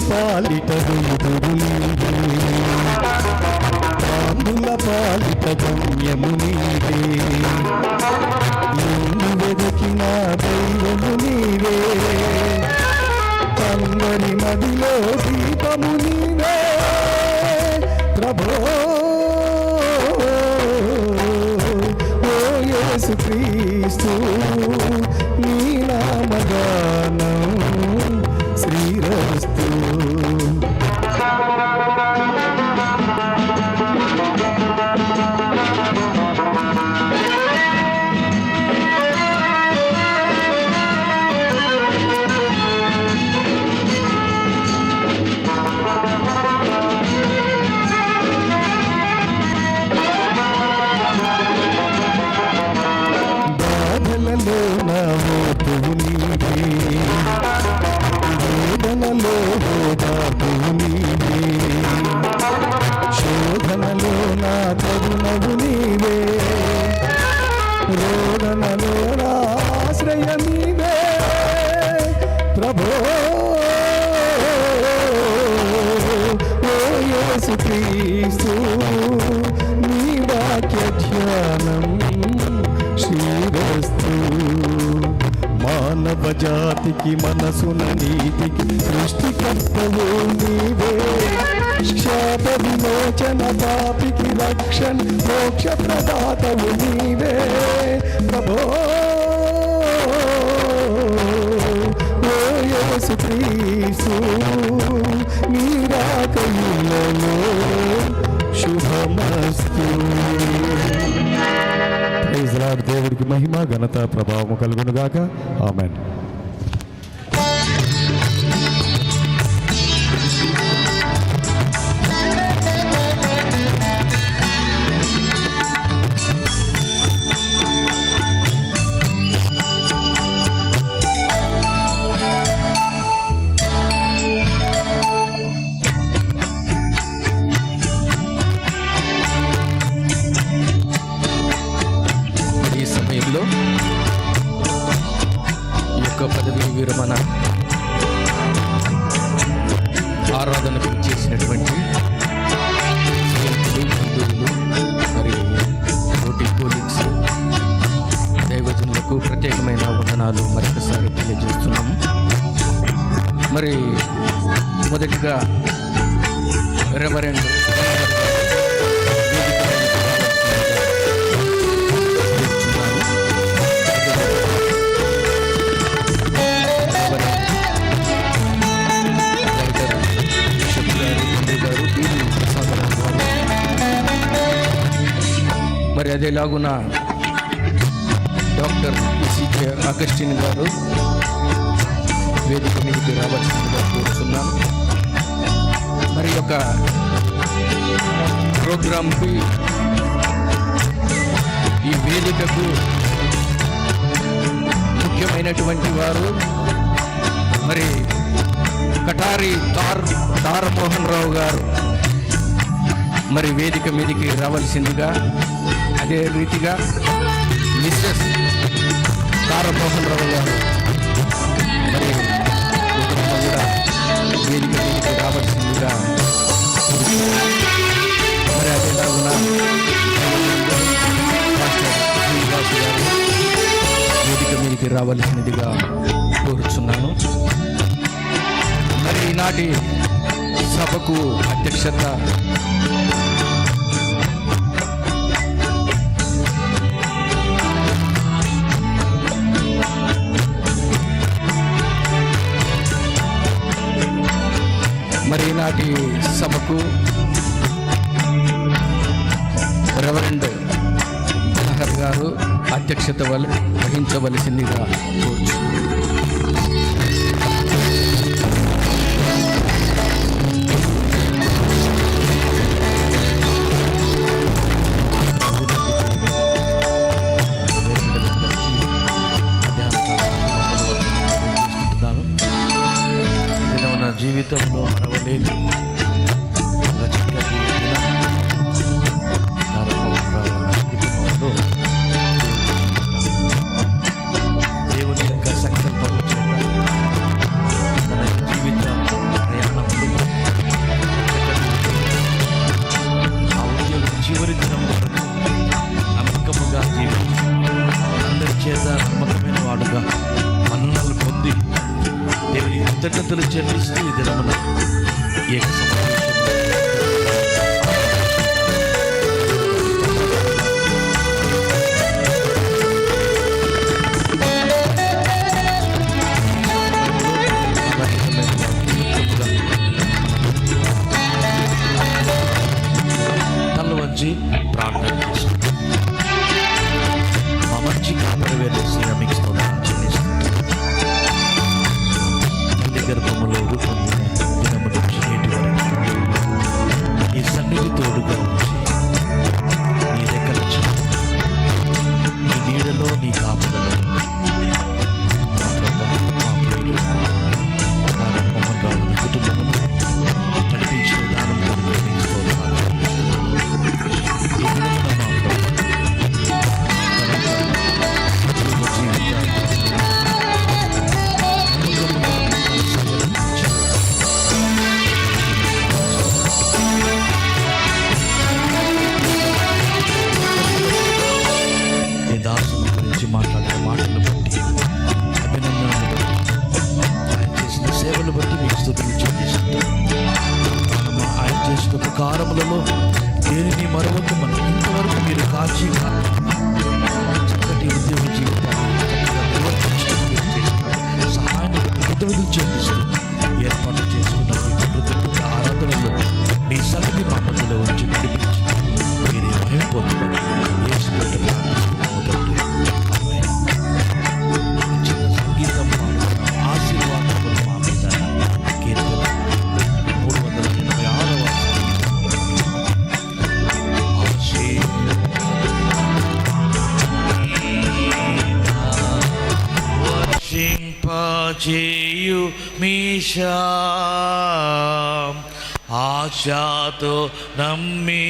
పాలిట వెలుగురు నీవే, పాండుల పాలిట గమ్యము నీవే, నిన్ను వెదకిన దైవము నీవే, అందరి మదిలో దీపము నీవే ప్రభో. ఓ యేసుక్రీస్తు నీ నామగానం శ్రీరస్తు. బాధలలో నా ఓర్పువు నీవే, వేదనలో ఓదార్పువు నీవే, శోధనలో నా కరుణవు నీవే, రోదనలో నా ఆశ్రయ నీవే ప్రభో. ఓ యేసుక్రీస్తు నీ వాక్య ధ్యానం శ్రీరస్తు. మానవ జాతికి మనసున నీతికి సృష్టికర్తవు నీవే, శాప విమోచన పాపికి రక్షణ మోక్ష ప్రదాతవు నీవే ప్రభో. ఓ యేసుక్రీస్తు నీ రాకయులలో శుభమస్తు. Praise Lord. దేవుడికి మహిమ ఘనత ప్రభావము కలుగును గాక. ఆమేన్. ఈ యొక్క పదవి విరమణ ఆరాధనకు చేసినటువంటి బంధువులు మరి తోటి కోలీగ్స్ దైవజనులకు ప్రత్యేకమైన వందనాలు మరొకసారి తెలియజేస్తున్నాము. మరి మొదటిగా రెవరెండ్ మరి అదేలాగున డాక్టర్ ఈసీకే అగస్టిన్ గారు వేదిక మీదకి రావాల్సిందిగా కోరుతున్నాను. మరి యొక్క ప్రోగ్రాంకి ఈ వేదికకు ముఖ్యమైనటువంటి వారు మరి కటారి తారమోహన్ రావు గారు మరి వేదిక మీదకి రావాల్సిందిగా, అదే రీతిగా మిస్సెస్ తారమోహన్ రావు గారు మరి కూడా వేదిక మీదకి రావాల్సిందిగా, మరి అదేలాగున మాస్టర్ శ్రీనివాస్ గారు వేదిక మీదకి రావాల్సినదిగా కోరుచున్నాను. మరి ఈనాటి సభకు అధ్యక్షత మరి ఈనాటి సభకు రెవరెండ్ నహర్ గారు అధ్యక్షత వహించవలసిందిగా కోరుచున్నాను. జీవితంలో మరవలేదు దేవుని యొక్క సంకల్పం చేత తన జీవిత ప్రయాణంలో కృతజ్ఞతలు చెల్లిస్తూ ఈ దినమున ఏక తల వంచి ప్రార్థన చేస్తుంది. మా మంచి కాపరివేసి మీకు స్తోత్రాలు చెల్లిస్తుంది. గర్భములో రూపొందిన దినము నుంచి నేటి వరకు ఈ సన్నిధి తోడుగా ఉంచి నీ రెక్కల చాటు, నీ నీడలో, నీ కాపుదలో మోహన్ రావు కుటుంబమును నడిపించిన విధానం కొరకు నీకు స్తోత్రాలు. ఈ దినమున మా దాసుని గురించి మాట్లాడిన మాటలు బట్టి, అభినందనలు ఆయన చేసిన సేవలు బట్టి మీకు స్తుతులు చెల్లిస్తున్నాం. ఆయన చేసిన ఉపకారములలో దేనిని మరొక మనం ఇంతవరకు మీరు కాచి చక్కటి ఉద్యోగ జీవితాన్ని సహాయాన్ని కృతజ్ఞతలు చెల్లిస్తూ ఏర్పాటు చేసుకున్న కృతజ్ఞత ఆరాధనలో మీ సన్నిధి మా మధ్యలో వచ్చి నడిపించి మీరే భయం పొందుతారు. చిన్న సంగీతం పాడుతున్న ఆశీర్వాదములు మా మీద కీర్తన 386వ వర్షింపచేయు మీషా ఆశతో నమ్మియున్నాము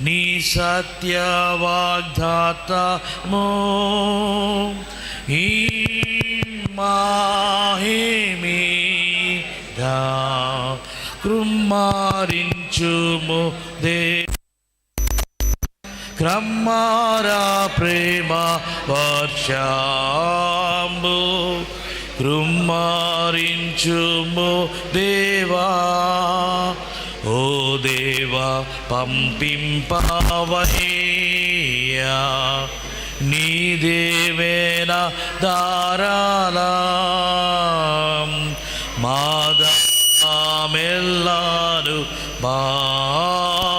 నీ సత్య వాగ్దాతము ఈ మాహిమీదా కృమ్మారించుము దే క్రమ్మారా ప్రేమ వర్షంబు కృమ్మారించుము దేవా. ఓ దేవా పంపింపవయ్యా నీ దేవేన దారాలం మాదామెల్లాను బాపు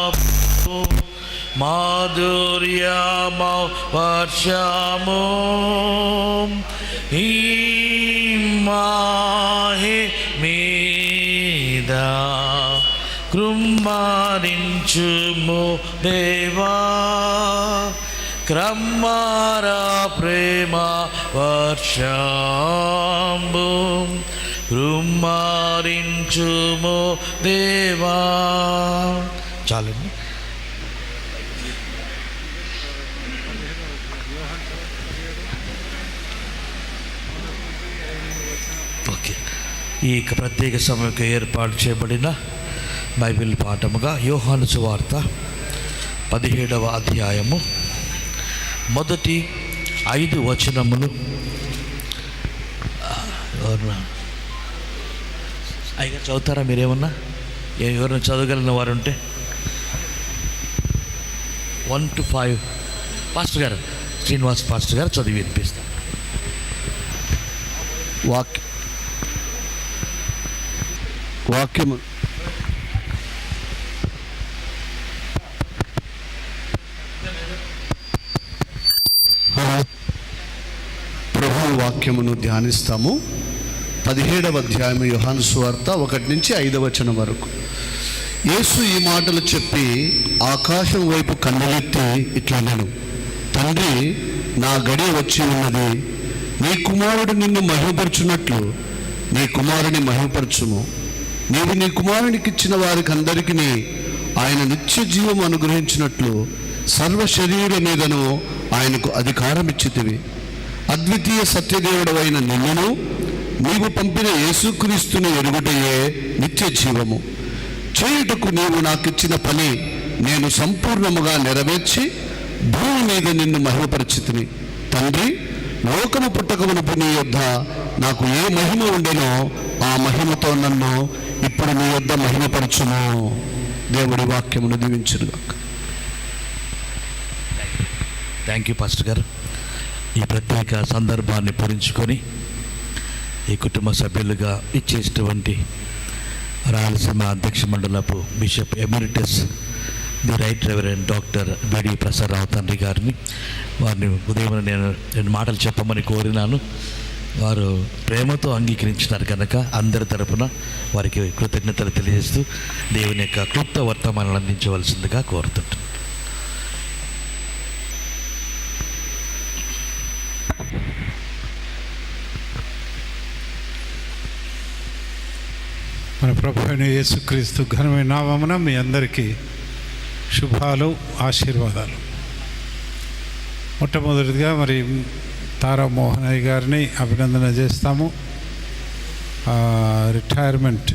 మాధుర్యమౌ వర్షము ఈ మాహి మీద కృమ్మారించుము దేవా. క్రమ్మారా ప్రేమ వర్షంబు కృమ్మారించుము దేవా. చాలండి. ఓకే, ఈ ప్రత్యేక సమయంలో ఏర్పాటు చేయబడిన బైబిల్ పాఠముగా యోహాను సువార్త 17వ అధ్యాయము మొదటి 5 వచనములు. అయ్యా చదువుతారా మీరేమన్నా? ఎవరైనా చదవగలిగిన వారు ఉంటే 1 to 5 పాస్టర్ గారు, శ్రీనివాస్ పాస్టర్ గారు చదివి వినిపిస్తారు. వాక్యము ప్రభు వాక్యమును ధ్యానిస్తాము. 17వ అధ్యాయం యోహాను సువార్త 1 నుంచి 5వ వచనం వరకు. యేసు ఈ మాటలు చెప్పి ఆకాశం వైపు కన్నులెత్తి ఇట్లా నేను, తండ్రి, నా గడియ వచ్చి ఉన్నది. నీ కుమారుడు నిన్ను మహిమపరచున్నట్లు నీ కుమారుని మహిమపరచుము. నీవు నీ కుమారునికి ఇచ్చిన వారికి అందరికీ ఆయన నిత్య జీవం అనుగ్రహించినట్లు సర్వ శరీరం మీదను ఆయనకు అధికారం ఇచ్చితివి. అద్వితీయ సత్యదేవుడవైన నిన్నును నీవు పంపిన యేసుక్రీస్తుని ఎరుగుటయే నిత్య జీవము. చేయుటకు నీవు నాకిచ్చిన పని నేను సంపూర్ణముగా నెరవేర్చి భూమి మీద నిన్ను మహిమపరిచితిని. తండ్రి, లోకము పుట్టకమునుపు నీ యొద్ద నాకు ఏ మహిమ ఉండెనో ఆ మహిమతో నన్ను ఇప్పుడు నీ యొద్ద మహిమపరచుము. దేవుడి వాక్యమును దీవించునుగాక. థ్యాంక్ యూ పాస్టర్ గారు. ఈ ప్రత్యేక సందర్భాన్ని పూరించుకొని ఈ కుటుంబ సభ్యులుగా ఇచ్చేటువంటి రాయలసీమ అధ్యక్ష మండలపు bishop emeritus the right reverend doctor BD Prasadarao తండ్రి గారిని, వారిని ఉదయం నేను 2 మాటలు చెప్పమని కోరినాను. వారు ప్రేమతో అంగీకరించినారు కనుక అందరి తరపున వారికి కృతజ్ఞతలు తెలియజేస్తూ దేవుని యొక్క క్లుప్త వర్తమానాలు అందించవలసిందిగా కోరుతుంటాను. మన ప్రభు అయిన యేసుక్రీస్తు ఘనమైన నామమున మీ అందరికీ శుభాలు, ఆశీర్వాదాలు. మొట్టమొదటిగా మరి తారా మోహనయ్య గారిని అభినందన చేస్తాము. రిటైర్మెంట్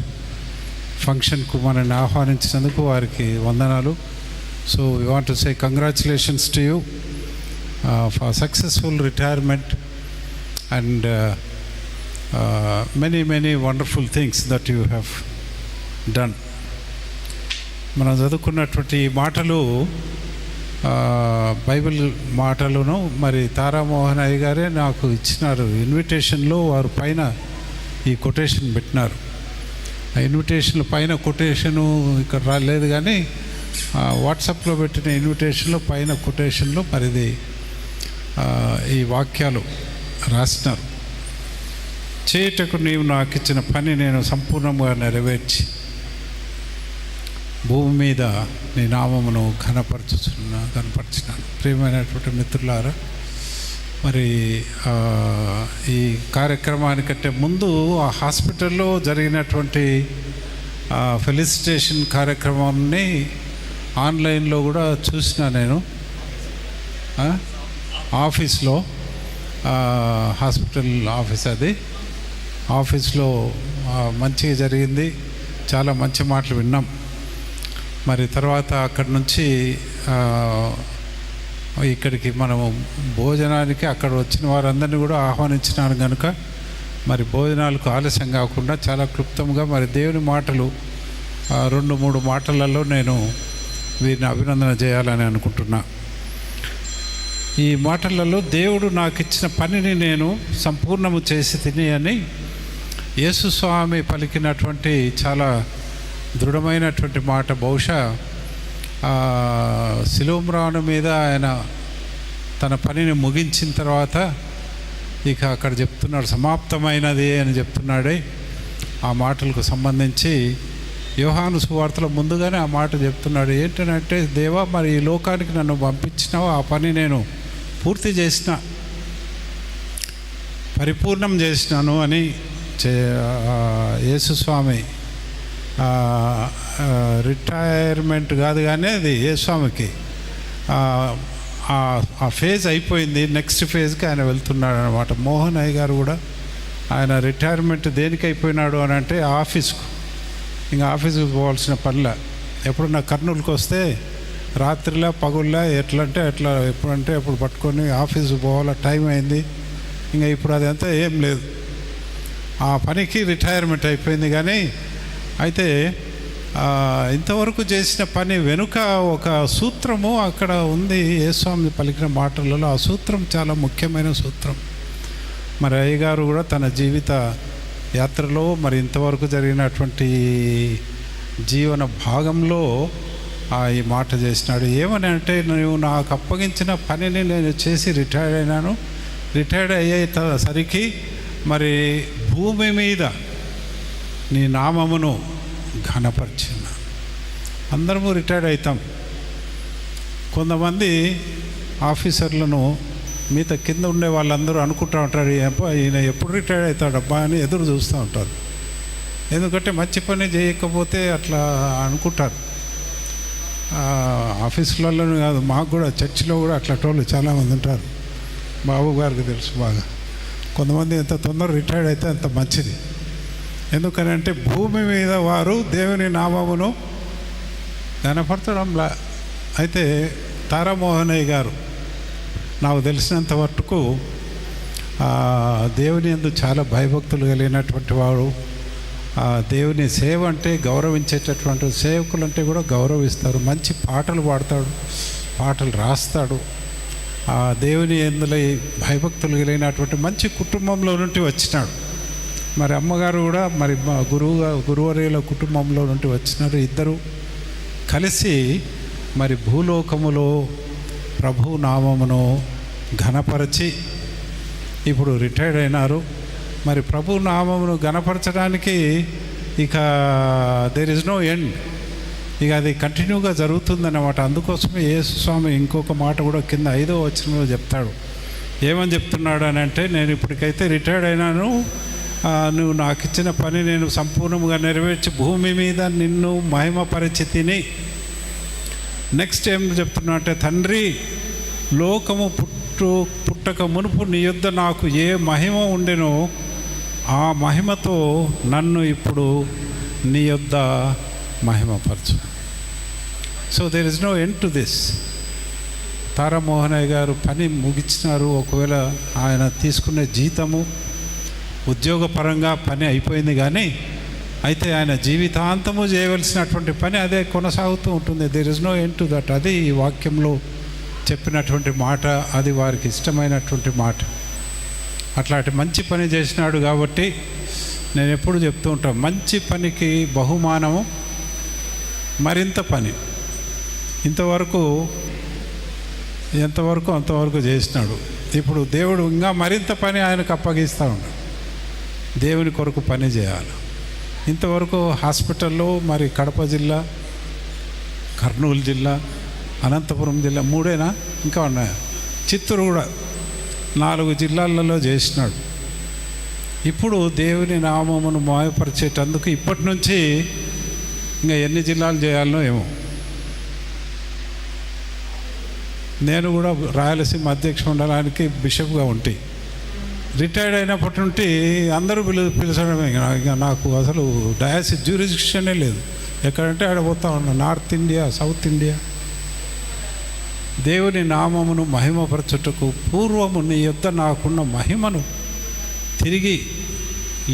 ఫంక్షన్కు మనల్ని ఆహ్వానించినందుకు వారికి వందనాలు. So we want to say congratulations to you for successful retirement and many wonderful things that you have done. మనం చదువుకున్నటువంటి మాటలు బైబిల్ మాటలను మరి తారామోహన్ అయ్య గారే నాకు ఇచ్చినారు. ఇన్విటేషన్లో వారు పైన ఈ కొటేషన్ పెట్టినారు. ఆ ఇన్విటేషన్ల పైన కొటేషను ఇక్కడ రాలేదు, కానీ వాట్సాప్లో పెట్టిన ఇన్విటేషన్లో పైన కొటేషన్లో మరిది ఈ వాక్యాలు రాసినారు. చేయుటకు నీవు నాకు ఇచ్చిన పని నేను సంపూర్ణంగా భూమి మీద నీ నామమును కనపరిచినాను. ప్రియమైనటువంటి మిత్రులారా, మరి ఈ కార్యక్రమానికంటే ముందు ఆ హాస్పిటల్లో జరిగినటువంటి ఫెలిసిటేషన్ కార్యక్రమాన్ని ఆన్లైన్లో కూడా చూసిన నేను. ఆఫీస్లో హాస్పిటల్ ఆఫీస్, అది ఆఫీస్లో మంచిగా జరిగింది. చాలా మంచి మాటలు విన్నాం. మరి తర్వాత అక్కడి నుంచి ఇక్కడికి మనము భోజనానికి అక్కడ వచ్చిన వారందరినీ కూడా ఆహ్వానించినాను కనుక మరి భోజనాలకు ఆలస్యం కాకుండా చాలా క్లుప్తంగా మరి దేవుని మాటలు 2-3 మాటలలో నేను వీరిని అభినందన చేయాలని అనుకుంటున్నా. ఈ మాటలలో దేవుడు నాకు ఇచ్చిన పనిని నేను సంపూర్ణము చేసి తిని అని యేసుస్వామి పలికినటువంటి చాలా దృఢమైనటువంటి మాట. బహుశా శిలువ మీద ఆయన తన పనిని ముగించిన తర్వాత ఇక అక్కడ చెప్తున్నాడు, సమాప్తమైనది అని చెప్తున్నాడే. ఆ మాటలకు సంబంధించి యోహాను సువార్తలో ముందుగానే ఆ మాట చెప్తున్నాడు. ఏంటంటే, దేవా మరి ఈ లోకానికి నన్ను పంపించినావు, ఆ పని నేను పూర్తి చేసిన, పరిపూర్ణం చేసినాను అని యేసుస్వామి రిటైర్మెంట్ కాదు కానీ అది యేసుస్వామికి ఆ ఫేజ్ అయిపోయింది. నెక్స్ట్ ఫేజ్కి ఆయన వెళ్తున్నాడు అనమాట. మోహన్ అయ్య గారు కూడా ఆయన రిటైర్మెంట్ దేనికి అయిపోయినాడు అని అంటే ఆఫీస్కు, ఇంకా ఆఫీస్కి పోవాల్సిన పనిలా. ఎప్పుడన్నా కర్నూలుకి వస్తే రాత్రిలా పగుల్లా ఎట్లంటే అట్లా ఎప్పుడంటే అప్పుడు పట్టుకొని ఆఫీస్కి పోవాలా, టైం అయింది. ఇంకా ఇప్పుడు అదంతా ఏం లేదు, ఆ పనికి రిటైర్మెంట్ అయిపోయింది. కానీ అయితే ఇంతవరకు చేసిన పని వెనుక ఒక సూత్రము అక్కడ ఉంది. యేసుస్వామి పలికిన మాటలలో ఆ సూత్రం చాలా ముఖ్యమైన సూత్రం. మరి అయ్యగారు కూడా తన జీవిత యాత్రలో మరి ఇంతవరకు జరిగినటువంటి జీవన భాగంలో ఈ మాట చేసినాడు. ఏమని అంటే, నువ్వు నాకు అప్పగించిన పనిని నేను చేసి రిటైర్డ్ అయినాను. రిటైర్డ్ అయ్యేసరికి మరి భూమి మీద నీ నామమును ఘనపరిచిన. అందరము రిటైర్డ్ అవుతాం. కొంతమంది ఆఫీసర్లను మిగతా కింద ఉండే వాళ్ళందరూ అనుకుంటూ ఉంటారు, ఈయన ఎప్పుడు రిటైర్డ్ అవుతాడబ్బా అని ఎదురు చూస్తూ ఉంటారు. ఎందుకంటే మంచి పని చేయకపోతే అట్లా అనుకుంటారు. ఆఫీసులలో కాదు, మాకు కూడా చర్చిలో కూడా అట్లాంటి చాలామంది ఉంటారు. బాబు గారికి తెలుసు బాగా. కొంతమంది ఎంత తొందరగా రిటైర్డ్ అయితే అంత మంచిది. ఎందుకనంటే భూమి మీద వారు దేవుని నామమును కనపరచడంలా. అయితే తారామోహనయ్య గారు నాకు తెలిసినంత వరకు దేవుని యందు చాలా భయభక్తులు కలిగినటువంటి వాడు. దేవుని సేవ అంటే గౌరవించేటటువంటి సేవకులు అంటే కూడా గౌరవిస్తారు. మంచి పాటలు పాడతాడు, పాటలు రాస్తాడు. దేవుని యందులో భయభక్తులు కలిగినటువంటి మంచి కుటుంబంలో నుండి వచ్చినాడు. మరి అమ్మగారు కూడా మరి మా గురువర్యుల కుటుంబంలో నుండి వచ్చినారు. ఇద్దరు కలిసి మరి భూలోకములో ప్రభు నామమును ఘనపరచి ఇప్పుడు రిటైర్డ్ అయినారు. మరి ప్రభు నామమును ఘనపరచడానికి ఇక దేర్ ఇస్ నో ఎండ్, ఇక అది కంటిన్యూగా జరుగుతుందన్నమాట. అందుకోసమే యేసుస్వామి ఇంకొక మాట కూడా కింద 5వ వచనంలో చెప్తాడు. ఏమని చెప్తున్నాడు అని అంటే, నేను ఇప్పటికైతే రిటైర్డ్ అయినాను, నువ్వు నాకు ఇచ్చిన పని నేను సంపూర్ణంగా నెరవేర్చి భూమి మీద నిన్ను మహిమపరిచి తిని. నెక్స్ట్ ఏం చెప్తున్నా అంటే, తండ్రి లోకము పుట్టక మునుపు నీ యొద్ద నాకు ఏ మహిమ ఉండెనో ఆ మహిమతో నన్ను ఇప్పుడు నీ యొద్ద మహిమపరచు. So there is no end to this. Taramohanaiah గారు పని ముగించినారు. ఒకవేళ ఆయన తీసుకునే జీతము ఉద్యోగపరంగా పని అయిపోయింది, కానీ అయితే ఆయన జీవితాంతము చేయవలసినటువంటి పని అదే కొనసాగుతూ ఉంటుంది. There is no end to that. అది ఈ వాక్యంలో చెప్పినటువంటి మాట, అది వారికి ఇష్టమైనటువంటి మాట. అట్లాంటి మంచి పని చేసినాడు కాబట్టి నేను ఎప్పుడు చెప్తూ ఉంటాను, మంచి పనికి బహుమానము మరింత పని. ఎంతవరకు అంతవరకు చేసినాడు. ఇప్పుడు దేవుడు ఇంకా మరింత పని ఆయనకు అప్పగిస్తూ ఉన్నాడు. దేవుని కొరకు పని చేయాలి. ఇంతవరకు హాస్పిటల్లో మరి కడప జిల్లా, కర్నూలు జిల్లా, అనంతపురం జిల్లా 3 ఇంకా ఉన్నాయి, చిత్తూరు కూడా 4 జిల్లాలలో చేసినాడు. ఇప్పుడు దేవుని నామమును మాయపరిచేటందుకు ఇప్పటి నుంచి ఇంకా ఎన్ని జిల్లాలు చేయాలనో ఏమో. నేను కూడా రాయలసీమ అధ్యక్ష మండలానికి బిషప్గా ఉంటే రిటైర్డ్ అయినప్పటి నుండి అందరూ పిలిచడమే. ఇక నాకు అసలు డయాసిస్ జ్యూరిస్డిక్షనే లేదు. ఎక్కడంటే ఆడ పోతా ఉన్నా, నార్త్ ఇండియా, సౌత్ ఇండియా. దేవుని నామమును మహిమపరచుటకు పూర్వము నీ యొద్ద నాకున్న మహిమను తిరిగి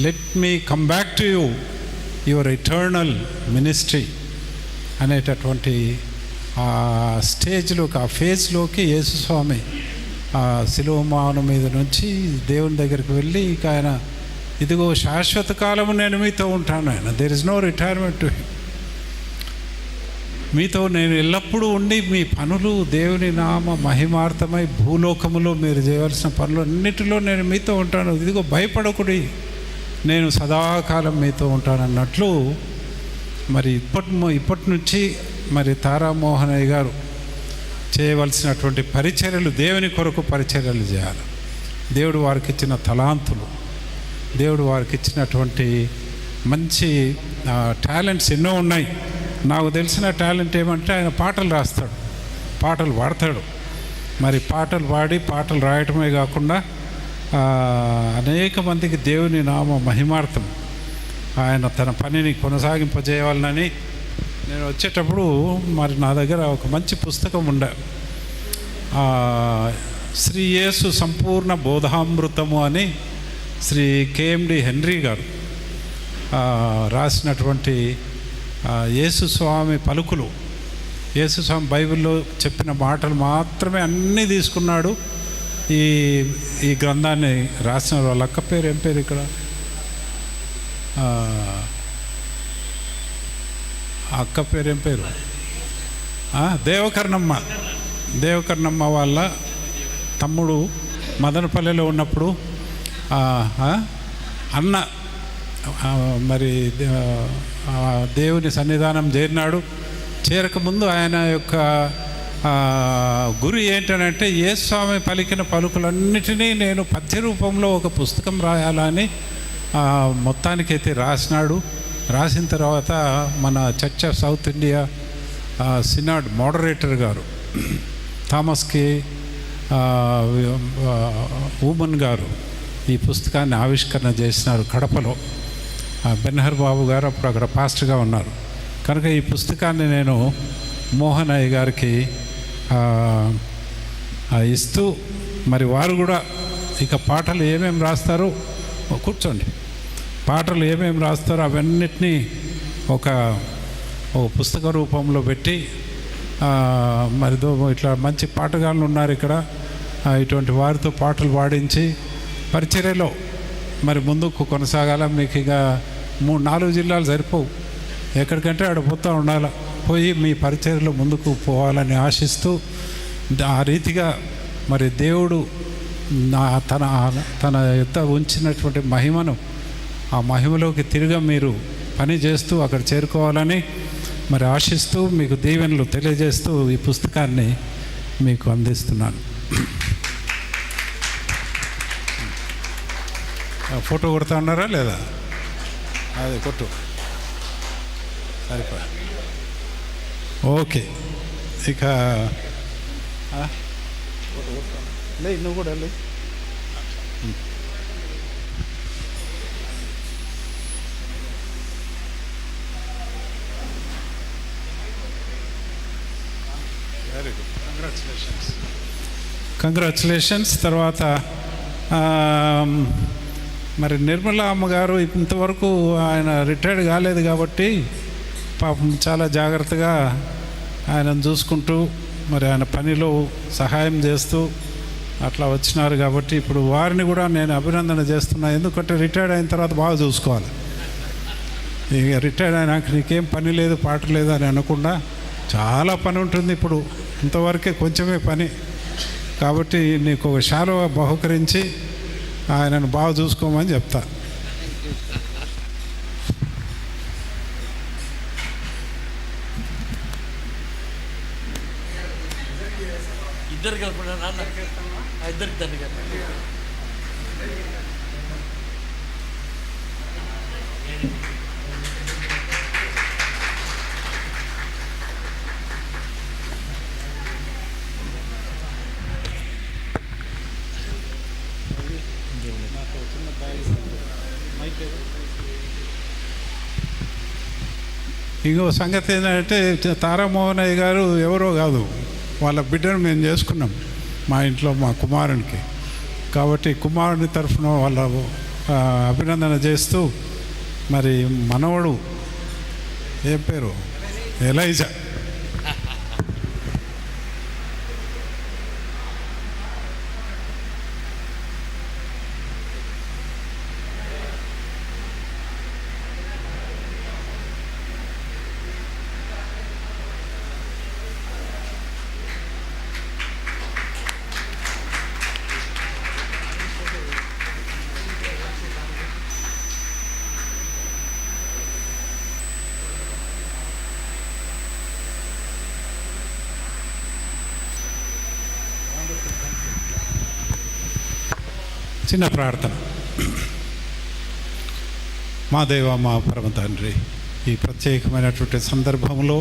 let me come back to you your eternal ministry అనేటటువంటి ఆ స్టేజ్లోకి, ఆ ఫేజ్లోకి యేసుస్వామి ఆ శిలువ మానం మీద నుంచి దేవుని దగ్గరికి వెళ్ళి ఇక ఆయన ఇదిగో శాశ్వత కాలము నేను మీతో ఉంటాను. ఆయన there is no retirement to him. మీతో నేను ఎల్లప్పుడూ ఉండి మీ పనులు దేవుని నామ మహిమార్థమై భూలోకములో మీరు చేయవలసిన పనులు అన్నిటిలో నేను మీతో ఉంటాను. ఇదిగో భయపడకుడి, నేను సదాకాలం మీతో ఉంటానన్నట్లు మరి ఇప్పటి నుంచి మరి తారామోహనయ్య గారు చేయవలసినటువంటి పరిచర్యలు, దేవుని కొరకు పరిచర్యలు చేయాలి. దేవుడు వారికి ఇచ్చిన తలాంతులు, దేవుడు వారికి ఇచ్చినటువంటి మంచి టాలెంట్స్ ఎన్నో ఉన్నాయి. నాకు తెలిసిన టాలెంట్ ఏమంటే ఆయన పాటలు రాస్తాడు, పాటలు పాడతాడు. మరి పాటలు రాయటమే కాకుండా అనేక మందికి దేవుని నామ మహిమార్థం ఆయన తన పనిని కొనసాగింపజేయాలని నేను వచ్చేటప్పుడు మరి నా దగ్గర ఒక మంచి పుస్తకం ఉండే, శ్రీ యేసు సంపూర్ణ బోధామృతము అని శ్రీ కేఎండి హెన్రీ గారు రాసినటువంటి యేసుస్వామి పలుకులు, యేసుస్వామి బైబిల్లో చెప్పిన మాటలు మాత్రమే అన్నీ తీసుకున్నాడు. ఈ గ్రంథాన్ని రాసిన వాళ్ళ అక్క పేరు ఏం పేరు ఇక్కడ, అక్క పేరు ఏం పేరు, దేవకర్ణమ్మ వాళ్ళ తమ్ముడు మదనపల్లెలో ఉన్నప్పుడు అన్న మరి దేవుని సన్నిధానం చేరినాడు. చేరకముందు ఆయన యొక్క గురి ఏంటనంటే యేసుస్వామి పలికిన పలుకులన్నిటినీ నేను పద్య రూపంలో ఒక పుస్తకం రాయాలని మొత్తానికైతే రాసినాడు. రాసిన తర్వాత మన church of south India synod moderator గారు థామస్ కే ఊమన్ గారు ఈ పుస్తకాన్ని ఆవిష్కరణ చేసినారు కడపలో. బెన్హర్ బాబు గారు అప్పుడు అక్కడ పాస్టర్గా ఉన్నారు. కనుక ఈ పుస్తకాన్ని నేను మోహనయ్య గారికి ఇస్తూ మరి వారు కూడా ఇక పాటలు ఏమేమి రాస్తారో కూర్చోండి, పాటలు ఏమేమి రాస్తారో అవన్నిటినీ ఒక పుస్తక రూపంలో పెట్టి మరి ఇట్లా మంచి పాటగాళ్ళు ఉన్నారు ఇక్కడ, ఇటువంటి వారితో పాటలు పాడించి పరిచర్యలో మరి ముందుకు కొనసాగాల. మీకు ఇక 3-4 జిల్లాలు సరిపోవు, ఎక్కడికంటే ఆడ పోతూ ఉండాలి, పోయి మీ పరిచర్యలో ముందుకు పోవాలని ఆశిస్తూ ఆ రీతిగా మరి దేవుడు తన యొక్క ఉంచినటువంటి మహిమను ఆ మహిమలోకి తిరిగి మీరు పని చేస్తూ అక్కడ చేరుకోవాలని మరి ఆశిస్తూ మీకు దీవెనలు తెలియజేస్తూ ఈ పుస్తకాన్ని మీకు అందిస్తున్నాను. ఫోటో కొడతా ఉన్నారా లేదా? అదే కొట్టు, సరిపో. ఓకే, ఇక లే, నువ్వు కూడా లే. Very good, congratulations. తర్వాత మరి నిర్మలా అమ్మగారు ఇంతవరకు ఆయన రిటైర్డ్ కాలేదు కాబట్టి పాపం చాలా జాగ్రత్తగా ఆయనను చూసుకుంటూ మరి ఆయన పనిలో సహాయం చేస్తూ అట్లా వచ్చినారు కాబట్టి ఇప్పుడు వారిని కూడా నేను అభినందన చేస్తున్నా. ఎందుకంటే రిటైర్డ్ అయిన తర్వాత బాగా చూసుకోవాలి. ఇక రిటైర్డ్ అయినాక నీకేం పని లేదు పాట లేదు అని అనకుండా చాలా పని ఉంటుంది. ఇప్పుడు ఇంతవరకే కొంచెమే పని కాబట్టి నీకు ఒక శాలువ బహుకరించి ఆయనను బాగా చూసుకోమని చెప్తా. ఇద్దరు ఇద్దరికి తండ్రి గారు ఇంకో సంగతి ఏంటంటే తారామోహనయ్య గారు ఎవరో కాదు, వాళ్ళ బిడ్డను మేము చేసుకున్నాం మా ఇంట్లో మా కుమారునికి. కాబట్టి కుమారుని తరఫున వాళ్ళ అభినందన చేస్తూ మరి మనవడు ఏం పేరు ఎలైజా చిన్న ప్రార్థన. మా దేవ మా పరమ తండ్రి, ఈ ప్రత్యేకమైనటువంటి సందర్భంలో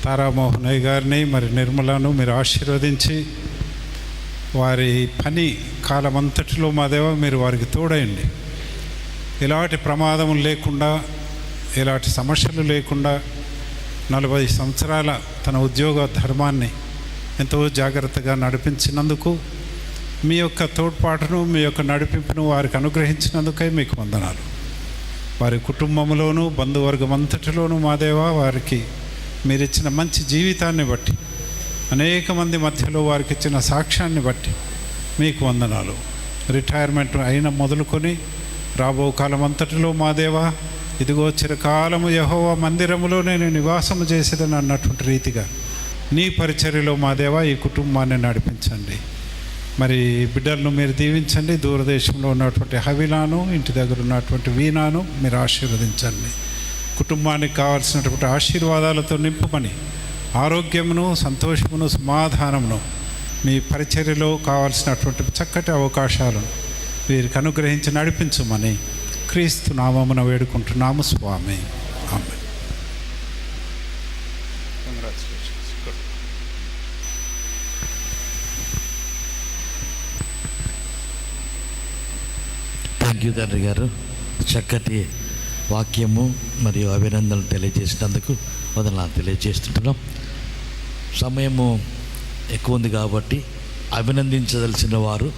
తారామోహనయ్య గారిని మరి నిర్మలను మీరు ఆశీర్వదించి వారి పని కాలమంతటిలో మా దేవ మీరు వారికి తోడయండి. ఎలాంటి ప్రమాదం లేకుండా ఎలాంటి సమస్యలు లేకుండా 40 సంవత్సరాల తన ఉద్యోగ ధర్మాన్ని ఎంతో జాగ్రత్తగా నడిపించినందుకు మీ యొక్క తోడ్పాటును మీ యొక్క నడిపింపును వారికి అనుగ్రహించినందుకై మీకు వందనాలు. వారి కుటుంబంలోనూ బంధువర్గం అంతటిలోనూ మా దేవా వారికి మీరిచ్చిన మంచి జీవితాన్ని బట్టి అనేక మంది మధ్యలో వారికి ఇచ్చిన సాక్ష్యాన్ని బట్టి మీకు వందనాలు. రిటైర్మెంట్ అయిన మొదలుకొని రాబో కాలం అంతటిలో మా దేవా ఇదిగో చిరకాలము యెహోవా మందిరములో నేను నివాసము చేసేదని అన్నటువంటి రీతిగా నీ పరిచర్యలో మా దేవా ఈ కుటుంబాన్ని నడిపించండి. మరి బిడ్డలను మీరు దీవించండి. దూరదేశంలో ఉన్నటువంటి హవిలాను, ఇంటి దగ్గర ఉన్నటువంటి వీణాను మీరు ఆశీర్వదించండి. కుటుంబానికి కావాల్సినటువంటి ఆశీర్వాదాలతో నింపుమని ఆరోగ్యమును, సంతోషమును, సమాధానమును మీ పరిచర్యలో కావాల్సినటువంటి చక్కటి అవకాశాలను వీరికి అనుగ్రహించి నడిపించమని క్రీస్తు నామమున వేడుకుంటున్నాము స్వామి. ఆమేన్. థ్యాంక్ యూ తండ్రి గారు. చక్కటి వాక్యము మరియు అభినందనలు తెలియజేసినందుకు వందనాలు తెలియజేస్తుంటున్నాం. సమయము ఎక్కువ ఉంది కాబట్టి అభినందించదలసిన వారు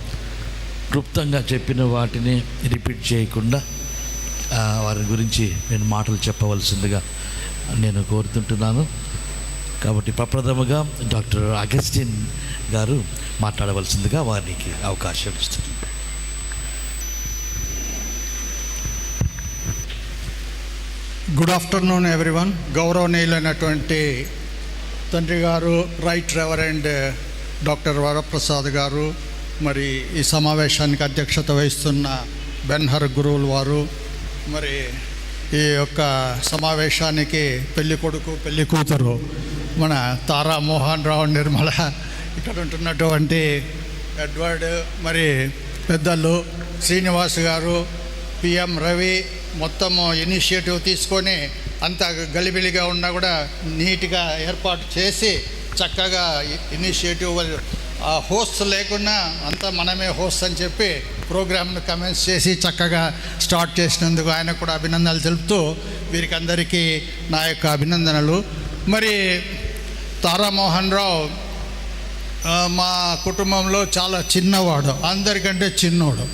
క్లుప్తంగా చెప్పిన వాటిని రిపీట్ చేయకుండా వారి గురించి నేను మాటలు చెప్పవలసిందిగా నేను కోరుతుంటున్నాను. కాబట్టి ప్రప్రథమగా డాక్టర్ అగస్టిన్ గారు మాట్లాడవలసిందిగా వారికి అవకాశం ఇస్తుంది. Good afternoon everyone. గౌరవనీయులైనటువంటి తండ్రి గారు రైట్ రెవరెండ్ డాక్టర్ వరప్రసాద్ గారు, మరి ఈ సమావేశానికి అధ్యక్షత వహిస్తున్న బెన్హర్ గురువులు వారు, మరి ఈ యొక్క సమావేశానికి పెళ్లి కొడుకు పెళ్లి కూతురు మన తారా మోహన్ రావు నిర్మల, ఇక్కడ ఉంటున్నటువంటి ఎడ్వర్డ్, మరి పెద్దలు శ్రీనివాస్ గారు, పిఎం రవి, మొత్తము ఇనిషియేటివ్ తీసుకొని అంత గలిబిలిగా ఉన్నా కూడా నీట్గా ఏర్పాటు చేసి చక్కగా ఇనిషియేటివ్ హోస్ట్ లేకుండా అంతా మనమే హోస్ట్ అని చెప్పి ప్రోగ్రామ్ను కమెన్స్ చేసి చక్కగా స్టార్ట్ చేసినందుకు ఆయనకు కూడా అభినందనలు తెలుపుతూ వీరికి అందరికీ నా యొక్క అభినందనలు. మరి తారామోహన్ రావు మా కుటుంబంలో చాలా చిన్నవాడు, అందరికంటే చిన్నోడు.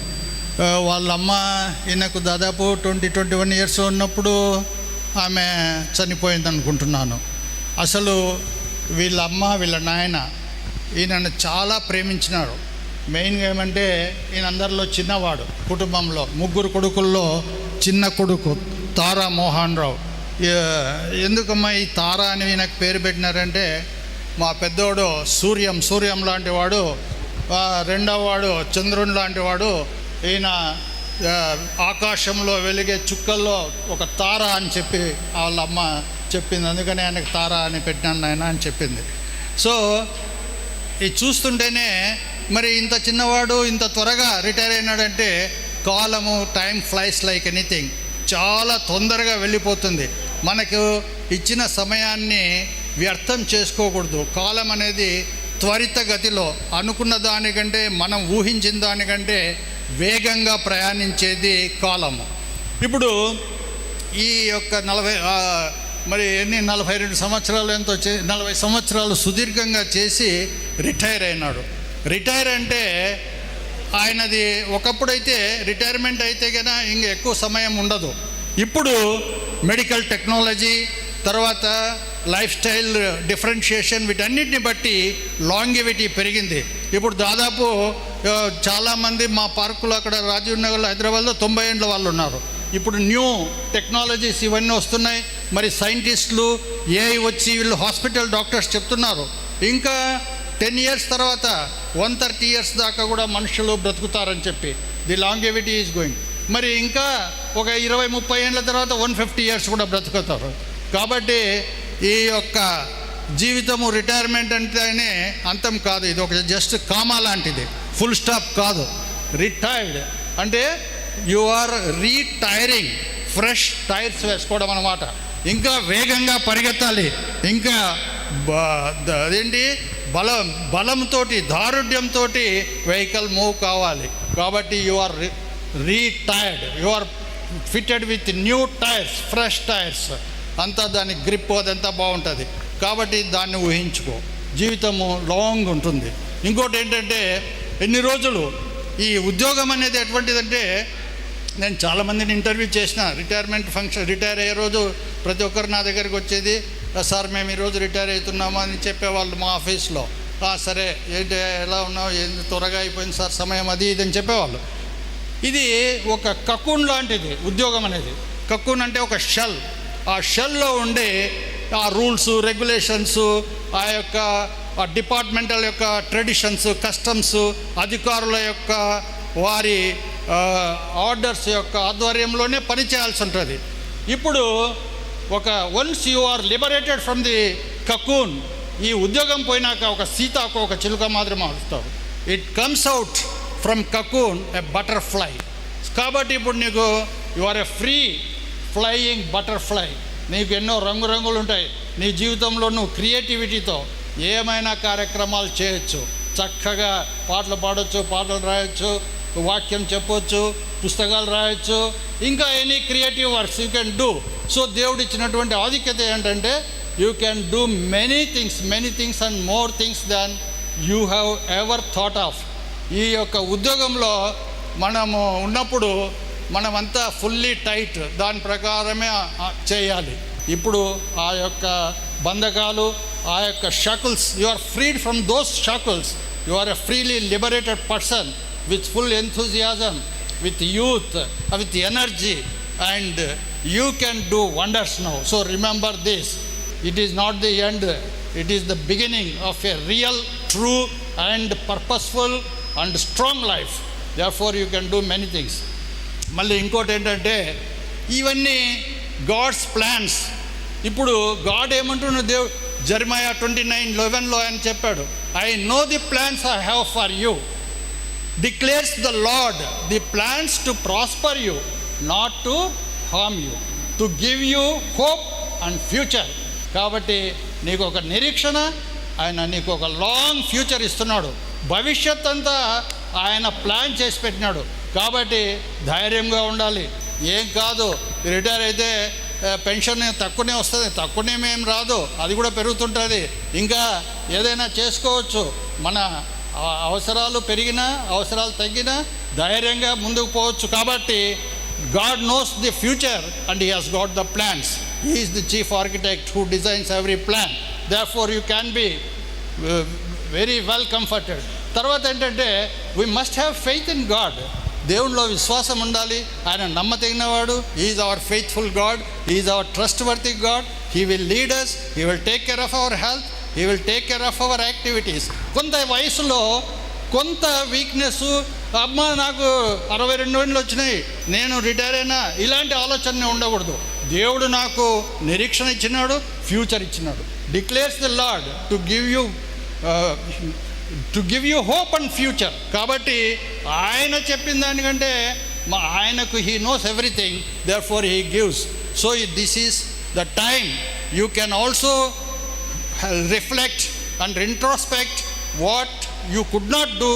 వాళ్ళమ్మ ఈయనకు దాదాపు 21 ఇయర్స్ ఉన్నప్పుడు ఆమె చనిపోయింది అనుకుంటున్నాను. అసలు వీళ్ళ అమ్మ వీళ్ళ నాయన ఈయనను చాలా ప్రేమించినారు. మెయిన్గా ఏమంటే ఈయన అందరిలో చిన్నవాడు, కుటుంబంలో 3 కొడుకుల్లో చిన్న కొడుకు తారా మోహన్ రావు. ఎందుకమ్మా ఈ తారా అని ఈయనకు పేరు పెట్టినారంటే, మా పెద్దోడు సూర్యం లాంటి వాడు, రెండవ వాడు చంద్రుని లాంటి వాడు, ఈయన ఆకాశంలో వెలిగే చుక్కల్లో ఒక తార అని చెప్పి వాళ్ళ అమ్మ చెప్పింది. అందుకని ఆయనకు తారా అని పెట్టినాను ఆయన అని చెప్పింది. సో ఇది చూస్తుంటేనే మరి ఇంత చిన్నవాడు ఇంత త్వరగా రిటైర్ అయినాడంటే కాలము, టైం ఫ్లైస్ లైక్ ఎనీథింగ్, చాలా తొందరగా వెళ్ళిపోతుంది. మనకు ఇచ్చిన సమయాన్ని వ్యర్థం చేసుకోకూడదు. కాలం అనేది త్వరితగతిలో అనుకున్న దానికంటే, మనం ఊహించిన దానికంటే వేగంగా ప్రయాణించేది కాలము. ఇప్పుడు ఈ యొక్క 42 సంవత్సరాలు ఎంతో 40 సంవత్సరాలు సుదీర్ఘంగా చేసి రిటైర్ అయినాడు. రిటైర్ అంటే ఆయనది ఒకప్పుడైతే రిటైర్మెంట్ అయితే కన్నా ఇంక ఎక్కువ సమయం ఉండదు. ఇప్పుడు మెడికల్ టెక్నాలజీ, తర్వాత లైఫ్ స్టైల్ డిఫరెన్షియేషన్, వీటన్నిటిని బట్టి లాంగివిటీ పెరిగింది. ఇప్పుడు దాదాపు చాలామంది మా పార్కులో అక్కడ రాజీవ్ నగర్లో హైదరాబాద్లో 90 ఏళ్ళ వాళ్ళు ఉన్నారు. ఇప్పుడు న్యూ టెక్నాలజీస్ ఇవన్నీ వస్తున్నాయి. మరి సైంటిస్టులు ఏఐ వచ్చి వీళ్ళు హాస్పిటల్ డాక్టర్స్ చెప్తున్నారు ఇంకా 10 ఇయర్స్ తర్వాత 130 ఇయర్స్ దాకా కూడా మనుషులు బ్రతుకుతారని చెప్పి. The longevity is going. మరి ఇంకా ఒక 20-30 ఏళ్ళ తర్వాత 150 ఇయర్స్ కూడా బ్రతుకుతారు. కాబట్టి ఈ యొక్క జీవితము రిటైర్మెంట్ అంటేనే అంతం కాదు. ఇది ఒక జస్ట్ కామా లాంటిది, ఫుల్ స్టాప్ కాదు. రిటైర్డ్ అంటే యు ఆర్ రీటైరింగ్, ఫ్రెష్ టైర్స్ వేసుకోవడం అన్నమాట. ఇంకా వేగంగా పరిగెత్తాలి, ఇంకా అదేంటి బలంతో, దారుఢ్యంతో వెహికల్ మూవ్ కావాలి. కాబట్టి you are retired, you are fitted with new tyres, fresh tyres, అంతా దాని గ్రిప్ అదంతా బాగుంటుంది. కాబట్టి దాన్ని ఊహించుకో, జీవితము లాంగ్ ఉంటుంది. ఇంకోటి ఏంటంటే ఎన్ని రోజులు ఈ ఉద్యోగం అనేది ఎటువంటిదంటే, నేను చాలామందిని ఇంటర్వ్యూ చేసిన, రిటైర్మెంట్ ఫంక్షన్ రిటైర్ అయ్యే రోజు ప్రతి ఒక్కరు నా దగ్గరికి వచ్చేది, సార్ మేము ఈరోజు రిటైర్ అవుతున్నాము అని చెప్పేవాళ్ళు మా ఆఫీస్లో. సరే ఏంటి ఎలా ఉన్నావు, ఏంటి త్వరగా అయిపోయింది సార్ సమయం, అది ఇది అని చెప్పేవాళ్ళు. ఇది ఒక కకూన్ లాంటిది ఉద్యోగం అనేది. కకూన్ అంటే ఒక షెల్. ఆ షెల్లో ఉండే ఆ రూల్స్, రెగ్యులేషన్స్, ఆ యొక్క డిపార్ట్మెంటల్ యొక్క ట్రెడిషన్స్, కస్టమ్స్, అధికారుల యొక్క వారి ఆర్డర్స్ యొక్క ఆధ్వర్యంలోనే పనిచేయాల్సి ఉంటుంది. ఇప్పుడు once you are liberated from the cocoon, ఈ ఉద్యోగం పోయినాక ఒక సీతాకు ఒక చిలుక మాదిరి మారుస్తారు. It comes out from cocoon a butterfly. కాబట్టి ఇప్పుడు నీకు you are a free flying butterfly. నీకు ఎన్నో రంగురంగులు ఉంటాయి. నీ జీవితంలో నువ్వు క్రియేటివిటీతో ఏమైనా కార్యక్రమాలు చేయొచ్చు. చక్కగా పాటలు పాడవచ్చు, పాటలు రాయొచ్చు, వాక్యం చెప్పొచ్చు, పుస్తకాలు రాయొచ్చు, ఇంకా any creative works you can do. So దేవుడు ఇచ్చినటువంటి ఆధిక్యత ఏంటంటే you can do many things and more things than you have ever thought of. ఈ యొక్క ఉద్యోగంలో మనము ఉన్నప్పుడు మనమంతా ఫుల్లీ టైట్, దాని ప్రకారమే చేయాలి. ఇప్పుడు ఆ యొక్క బంధకాలు, ఆ యొక్క shackles, you are freed from those shackles. You are a freely liberated person with full enthusiasm, with youth, with energy, and you can do wonders now. So remember this, it is not the end, it is the beginning of a real, true and purposeful and strong life. Therefore you can do many things. మళ్ళీ ఇంకోటి ఏంటంటే ఇవన్నీ God's plans. ఇప్పుడు God ఏమంటున్నాడు, దేవుడు జెరమయా 29:11 ఆయన చెప్పాడు, I know the plans I have for you, declares the Lord, the plans to prosper you, not to harm you, to give you hope and future. కాబట్టి నీకు ఒక నిరీక్షణ, ఆయన నీకు ఒక లాంగ్ ఫ్యూచర్ ఇస్తున్నాడు. భవిష్యత్ అంతా ఆయన ప్లాన్ చేసి పెట్టినాడు. కాబట్టి ధైర్యంగా ఉండాలి. ఏం కాదు, రిటైర్ అయితే పెన్షన్ తక్కువనే వస్తుంది, తక్కువనేమేం రాదు, అది కూడా పెరుగుతుంటుంది. ఇంకా ఏదైనా చేసుకోవచ్చు. మన అవసరాలు పెరిగినా అవసరాలు తగ్గినా ధైర్యంగా ముందుకు పోవచ్చు. కాబట్టి God knows the future and he has got the plans. He is the chief architect who designs every plan. Therefore you can be very well comforted. తర్వాత ఏంటంటే we must have faith in God. దేవునిలో విశ్వాసం ఉండాలి. ఆయన నమ్మతగినవాడు. He is our faithful God, he is our trustworthy God. He will lead us, he will take care of our health, he will take care of hour activities. కొంత వయసులో కొంత weakness, అమ్మ నాకు 62 ఏళ్ళు వచ్చినాయి, నేను రిటైర్ అయినా, ఇలాంటి ఆలోచన ఉండకూడదు. దేవుడు నాకు నిరీక్షణ ఇచ్చినాడు, ఫ్యూచర్ ఇచ్చినాడు. Declares the lord to give you hope and future. కాబట్టి ఆయన చెప్పిన దానికంటే ఆయనకు he knows everything, therefore he gives. So this is the time you can also reflect and introspect what you could not do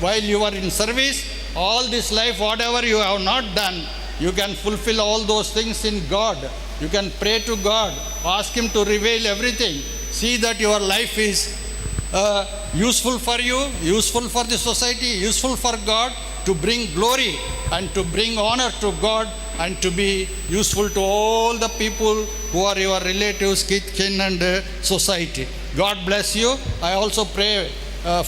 while you were in service. All this life, whatever you have not done, you can fulfill all those things in God. You can pray to God, ask Him to reveal everything. See that your life is useful for you, useful for the society, useful for God, to bring glory and to bring honor to God, and to be useful to all the people who are your relatives, kin and society. God bless you. I also pray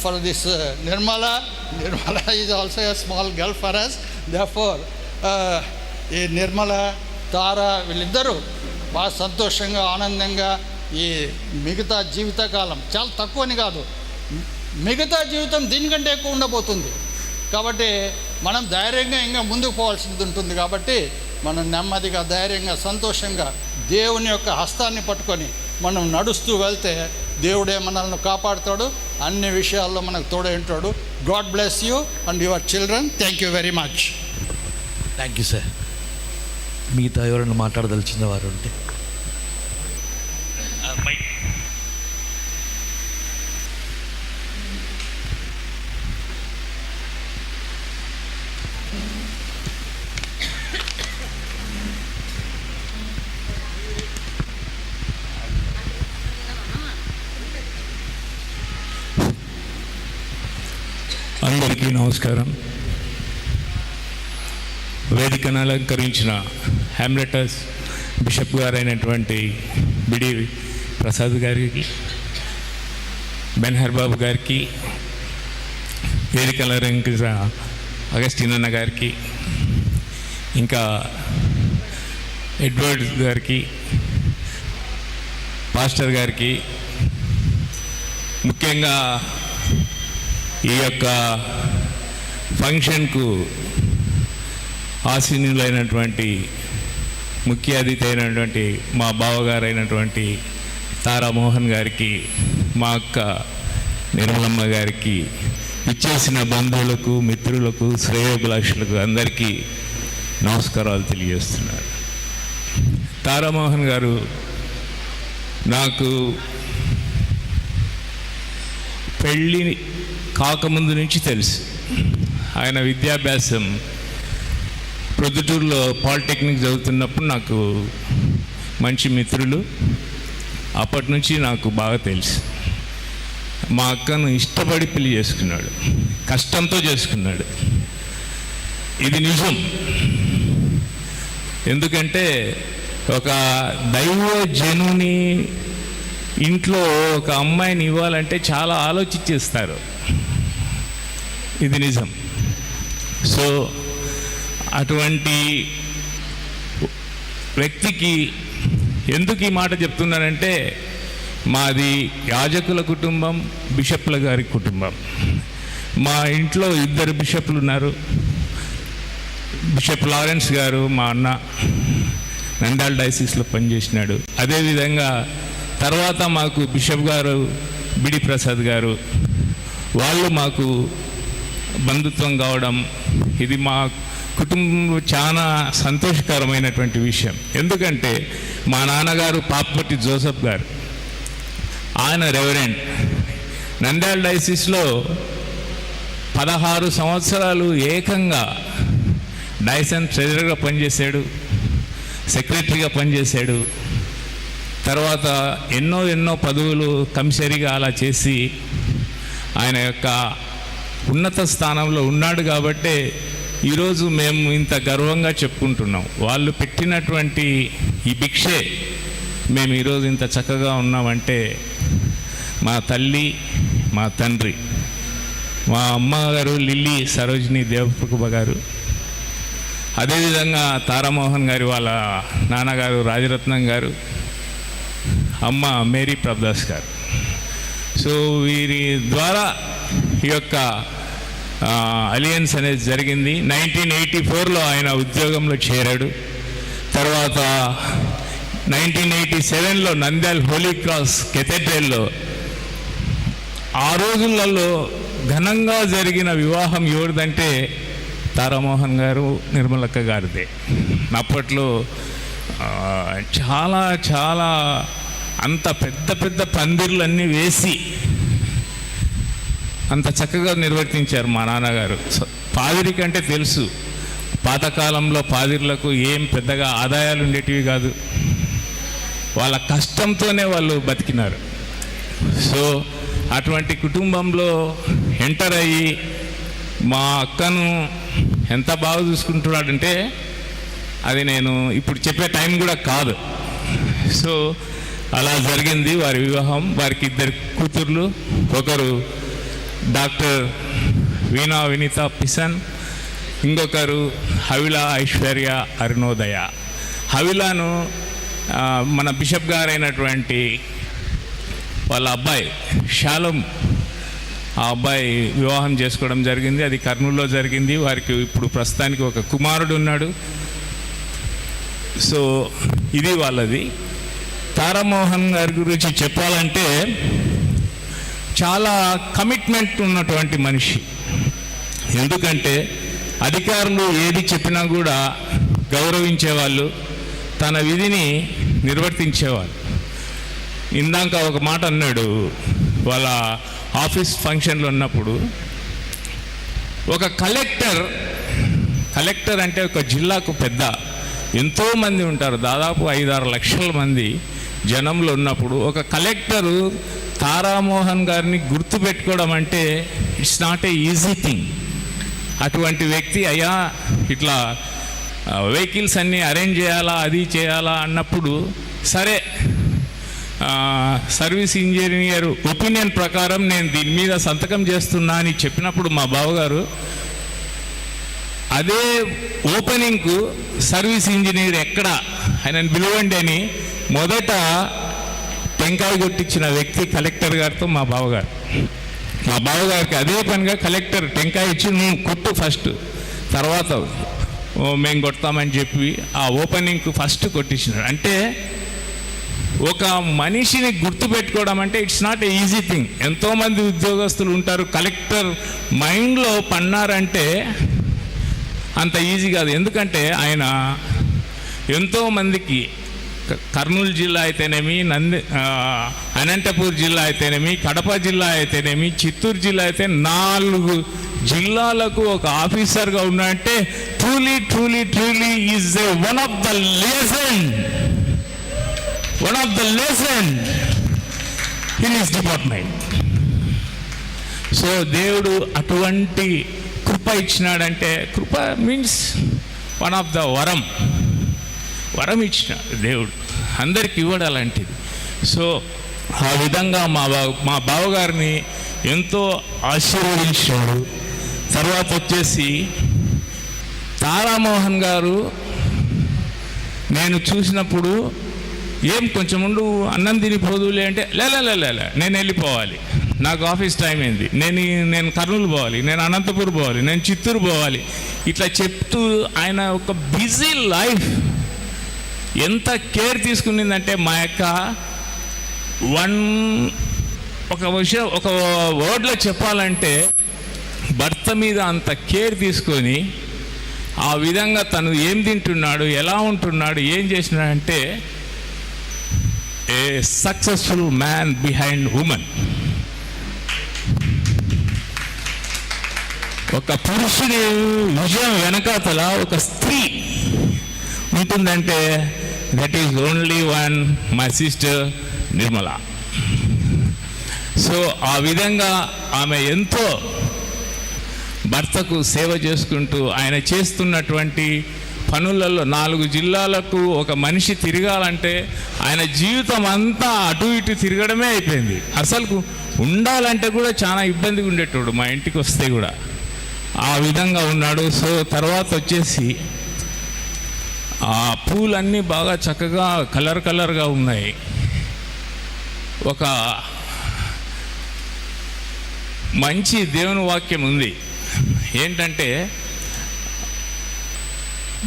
for this Nirmala. Nirmala is also a small girl for us. Therefore ఈ నిర్మల, తార వీళ్ళిద్దరూ బాగా సంతోషంగా ఆనందంగా ఈ మిగతా జీవితకాలం, చాలా తక్కువని కాదు, మిగతా జీవితం దీనికంటే ఎక్కువ ఉండబోతుంది. కాబట్టి మనం ధైర్యంగా ఇంకా ముందుకు పోవాల్సింది ఉంటుంది. కాబట్టి మనం నెమ్మదిగా, ధైర్యంగా, సంతోషంగా దేవుని యొక్క హస్తాన్ని పట్టుకొని మనం నడుస్తూ వెళ్తే దేవుడే మనల్ని కాపాడుతాడు. అన్ని విషయాల్లో మనకు తోడే ఉంటాడు. God bless you and your children. Thank you very much. Thank you sir. మిగతా ఎవరైనా మాట్లాడదలిచిన వారు ఉంటే అందరికీ నమస్కారం. వేదికను అలంకరించిన హ్యామ్లెటస్ బిషప్ గారైనటువంటి బిడి ప్రసాద్ గారికి, బెన్హర్ బాబు గారికి, వేదికను అలంకరించిన అగస్టిన్ అన్న గారికి, ఇంకా ఎడ్వర్డ్ గారికి, పాస్టర్ గారికి, ముఖ్యంగా ఈ యొక్క ఫంక్షన్కు ఆసీనులైనటువంటి ముఖ్య అతిథి అయినటువంటి మా బావగారైనటువంటి తారామోహన్ గారికి, మా అక్క నిర్మలమ్మ గారికి, ఇచ్చేసిన బంధువులకు, మిత్రులకు, శ్రేయోభిలాషులకు అందరికీ నమస్కారాలు తెలియజేస్తున్నారు. తారామోహన్ గారు నాకు పెళ్ళి కాకముందు నుంచి తెలుసు. ఆయన విద్యాభ్యాసం ప్రొద్దుటూరులో పాలిటెక్నిక్ చదువుతున్నప్పుడు నాకు మంచి మిత్రులు. అప్పటి నుంచి నాకు బాగా తెలుసు. మా అక్కను ఇష్టపడి పెళ్లి చేసుకున్నాడు, కష్టంతో చేసుకున్నాడు. ఇది నిజం. ఎందుకంటే ఒక దైవజనుని ఇంట్లో ఒక అమ్మాయిని ఇవ్వాలంటే చాలా ఆలోచించేస్తారు. ఇది నిజం. సో అటువంటి వ్యక్తికి ఎందుకు ఈ మాట చెప్తున్నానంటే, మాది యాజకుల కుటుంబం, బిషప్ల గారి కుటుంబం. మా ఇంట్లో 2 బిషప్లు ఉన్నారు. బిషప్ లారెన్స్ గారు మా అన్న, నంద్యాల డైసిస్లో పనిచేసినాడు. అదేవిధంగా తర్వాత మాకు బిషప్ గారు బిడి ప్రసాద్ గారు, వాళ్ళు మాకు బంధుత్వం కావడం, ఇది మా కుటుంబం చాలా సంతోషకరమైనటువంటి విషయం. ఎందుకంటే మా నాన్నగారు పాపపట్టి జోసఫ్ గారు, ఆయన రెవరెండ్, నంద్యాల డైసిస్లో 16 సంవత్సరాలు ఏకంగా డైసన్ ట్రెజరర్గా పనిచేశాడు, సెక్రటరీగా పనిచేశాడు. తర్వాత ఎన్నో పదవులు కమిషనరీగా అలా చేసి ఆయన యొక్క ఉన్నత స్థానంలో ఉన్నాడు. కాబట్టే ఈరోజు మేము ఇంత గర్వంగా చెప్పుకుంటున్నాం. వాళ్ళు పెట్టినటువంటి ఈ భిక్షే మేము ఈరోజు ఇంత చక్కగా ఉన్నామంటే మా తల్లి, మా తండ్రి, మా అమ్మగారు లిల్లీ సరోజిని దేవప్రకుబ గారు, అదేవిధంగా తారామోహన్ గారి వాళ్ళ నాన్నగారు రాజరత్నం గారు, అమ్మ మేరీ ప్రభదాస్ గారు. సో వీరి ద్వారా ఈ యొక్క అలియన్స్ అనేది జరిగింది. 1984లో ఆయన ఉద్యోగంలో చేరాడు. తర్వాత 1987లో నంద్యాల హోలీ క్రాస్ కెథెడ్రల్లో ఆ రోజులలో ఘనంగా జరిగిన వివాహం ఎవరిదంటే తారామోహన్ గారు, నిర్మలక్క గారిదే. అప్పట్లో చాలా చాలా అంత పెద్ద పందిర్లన్నీ వేసి అంత చక్కగా నిర్వర్తించారు మా నాన్నగారు. పాదిరి కంటే తెలుసు, పాతకాలంలో పాదిర్లకు ఏం పెద్దగా ఆదాయాలు ఉండేటివి కాదు, వాళ్ళ కష్టంతోనే వాళ్ళు బతికినారు. సో అటువంటి కుటుంబంలో ఎంటర్ అయ్యి మా అక్కను ఎంత బాగా చూసుకుంటున్నాడంటే అది నేను ఇప్పుడు చెప్పే టైం కూడా కాదు. సో అలా జరిగింది వారి వివాహం. వారికి 2 కూతుర్లు, ఒకరు డాక్టర్ వీణా వినీత పిసన్, ఇంకొకరు హవిల ఐశ్వర్య అరుణోదయ. హవిలాను మన బిషప్ గారైనటువంటి వాళ్ళ అబ్బాయి షాలం, ఆ అబ్బాయి వివాహం చేసుకోవడం జరిగింది. అది కర్నూలులో జరిగింది. వారికి ఇప్పుడు ప్రస్తుతానికి ఒక కుమారుడు ఉన్నాడు. సో ఇది వాళ్ళది. తారామోహన్ గారి గురించి చెప్పాలంటే చాలా కమిట్మెంట్ ఉన్నటువంటి మనిషి. ఎందుకంటే అధికారులు ఏది చెప్పినా కూడా గౌరవించేవాళ్ళు, తన విధిని నిర్వర్తించేవాళ్ళు. ఇందాక ఒక మాట అన్నాడు, వాళ్ళ ఆఫీస్ ఫంక్షన్లో ఉన్నప్పుడు ఒక కలెక్టర్ అంటే ఒక జిల్లాకు పెద్ద, ఎంతోమంది ఉంటారు, దాదాపు 5-6 లక్షల మంది జనంలో ఉన్నప్పుడు ఒక కలెక్టరు తారామోహన్ గారిని గుర్తుపెట్టుకోవడం అంటే it's not a easy thing. అటువంటి వ్యక్తి అయ్యా ఇట్లా వెహికల్స్ అన్నీ అరేంజ్ చేయాలా, అది చేయాలా అన్నప్పుడు సరే సర్వీస్ ఇంజనీర్ ఒపీనియన్ ప్రకారం నేను దీని మీద సంతకం చేస్తున్నా అని చెప్పినప్పుడు మా బావగారు అదే ఓపెనింగ్కు సర్వీస్ ఇంజనీర్ ఎక్కడ ఆయనను పిలవండి అని మొదట టెంకాయ కొట్టించిన వ్యక్తి కలెక్టర్ గారితో మా బావగారు. మా బావగారికి అదే పనిగా కలెక్టర్ టెంకాయ ఇచ్చి నువ్వు కొట్టు ఫస్ట్, తర్వాత మేము కొడతామని చెప్పి ఆ ఓపెనింగ్కు ఫస్ట్ కొట్టించినాడు. అంటే ఒక మనిషిని గుర్తుపెట్టుకోవడం అంటే it's not a easy thing. ఎంతోమంది ఉద్యోగస్తులు ఉంటారు, కలెక్టర్ మైండ్లో పన్నారంటే అంత ఈజీ కాదు. ఎందుకంటే ఆయన ఎంతోమందికి కర్నూలు జిల్లా అయితేనేమి, అనంతపూర్ జిల్లా అయితేనేమి, కడప జిల్లా అయితేనేమి, చిత్తూరు జిల్లా అయితే 4 జిల్లాలకు ఒక ఆఫీసర్గా ఉన్నాడంటే truly is one of the legend in his department. So దేవుడు అటువంటి కృప ఇచ్చినాడంటే, కృప మీన్స్ వన్ ఆఫ్ ద వరం ఇచ్చినాడు దేవుడు, అందరికి ఇవ్వడం అలాంటిది. సో ఆ విధంగా మా బావగారిని ఎంతో ఆశీర్వదించాడు. తర్వాత వచ్చేసి తారామోహన్ గారు నేను చూసినప్పుడు, ఏం కొంచెం ఉండు అన్నం తినిపోదులే అంటే, లే నేను వెళ్ళిపోవాలి, నాకు ఆఫీస్ టైం అయింది, నేను కర్నూలు పోవాలి, నేను అనంతపూర్ పోవాలి, నేను చిత్తూరు పోవాలి, ఇట్లా చెప్తూ ఆయన ఒక బిజీ లైఫ్ ఎంత కేర్ తీసుకునిందంటే, మా యొక్క ఒక విషయం ఒక వర్డ్లో చెప్పాలంటే, భర్త మీద అంత కేర్ తీసుకొని ఆ విధంగా తను ఏం తింటున్నాడు, ఎలా ఉంటున్నాడు, ఏం చేసినాడంటే, a successful man behind women. ఒక పురుషుని విజయం వెనకాతల ఒక స్త్రీ ఉంటుందంటే, that is only one my sister Nirmala. So ఆ విధంగా ఆమె ఎంతో భర్తకు సేవ చేసుకుంటూ ఆయన చేస్తున్నటువంటి పనులలో 4 జిల్లాలకు ఒక మనిషి తిరగాలంటే ఆయన జీవితం అంతా అటు ఇటు తిరగడమే అయిపోయింది. అసలు ఉండాలంటే కూడా చాలా ఇబ్బందిగా ఉండేటోడు మా ఇంటికి వస్తే కూడా. ఆ విధంగా ఉన్నాడు. సో తర్వాత వచ్చేసి ఆ పూలన్నీ బాగా చక్కగా కలర్గా ఉన్నాయి. ఒక మంచి దేవుని వాక్యం ఉంది, ఏంటంటే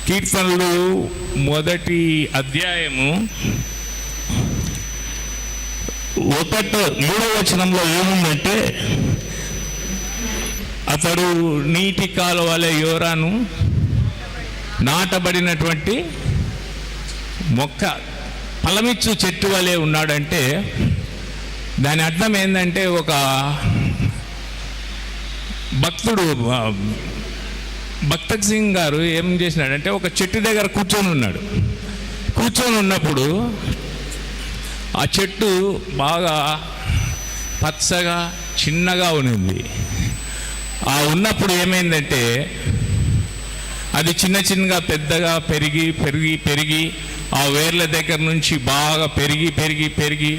కీర్తనలు 1వ అధ్యాయము 3వ వచనంలో ఏముందంటే, అతడు నీటి కాలువల యోరాను నాటబడినటువంటి మొక్క ఫలమిచ్చు చెట్టు వలె ఉన్నాడంటే, దాని అర్థం ఏంటంటే, ఒక భక్తుడు భక్తక్ సింగ్ గారు ఏం చేసినాడంటే, ఒక చెట్టు దగ్గర కూర్చొని ఉన్నప్పుడు ఆ చెట్టు బాగా పచ్చగా చిన్నగా ఉన్నింది. ఆ ఉన్నప్పుడు ఏమైందంటే, అది చిన్నగా పెద్దగా పెరిగి ఆ వేర్ల దగ్గర నుంచి బాగా పెరిగి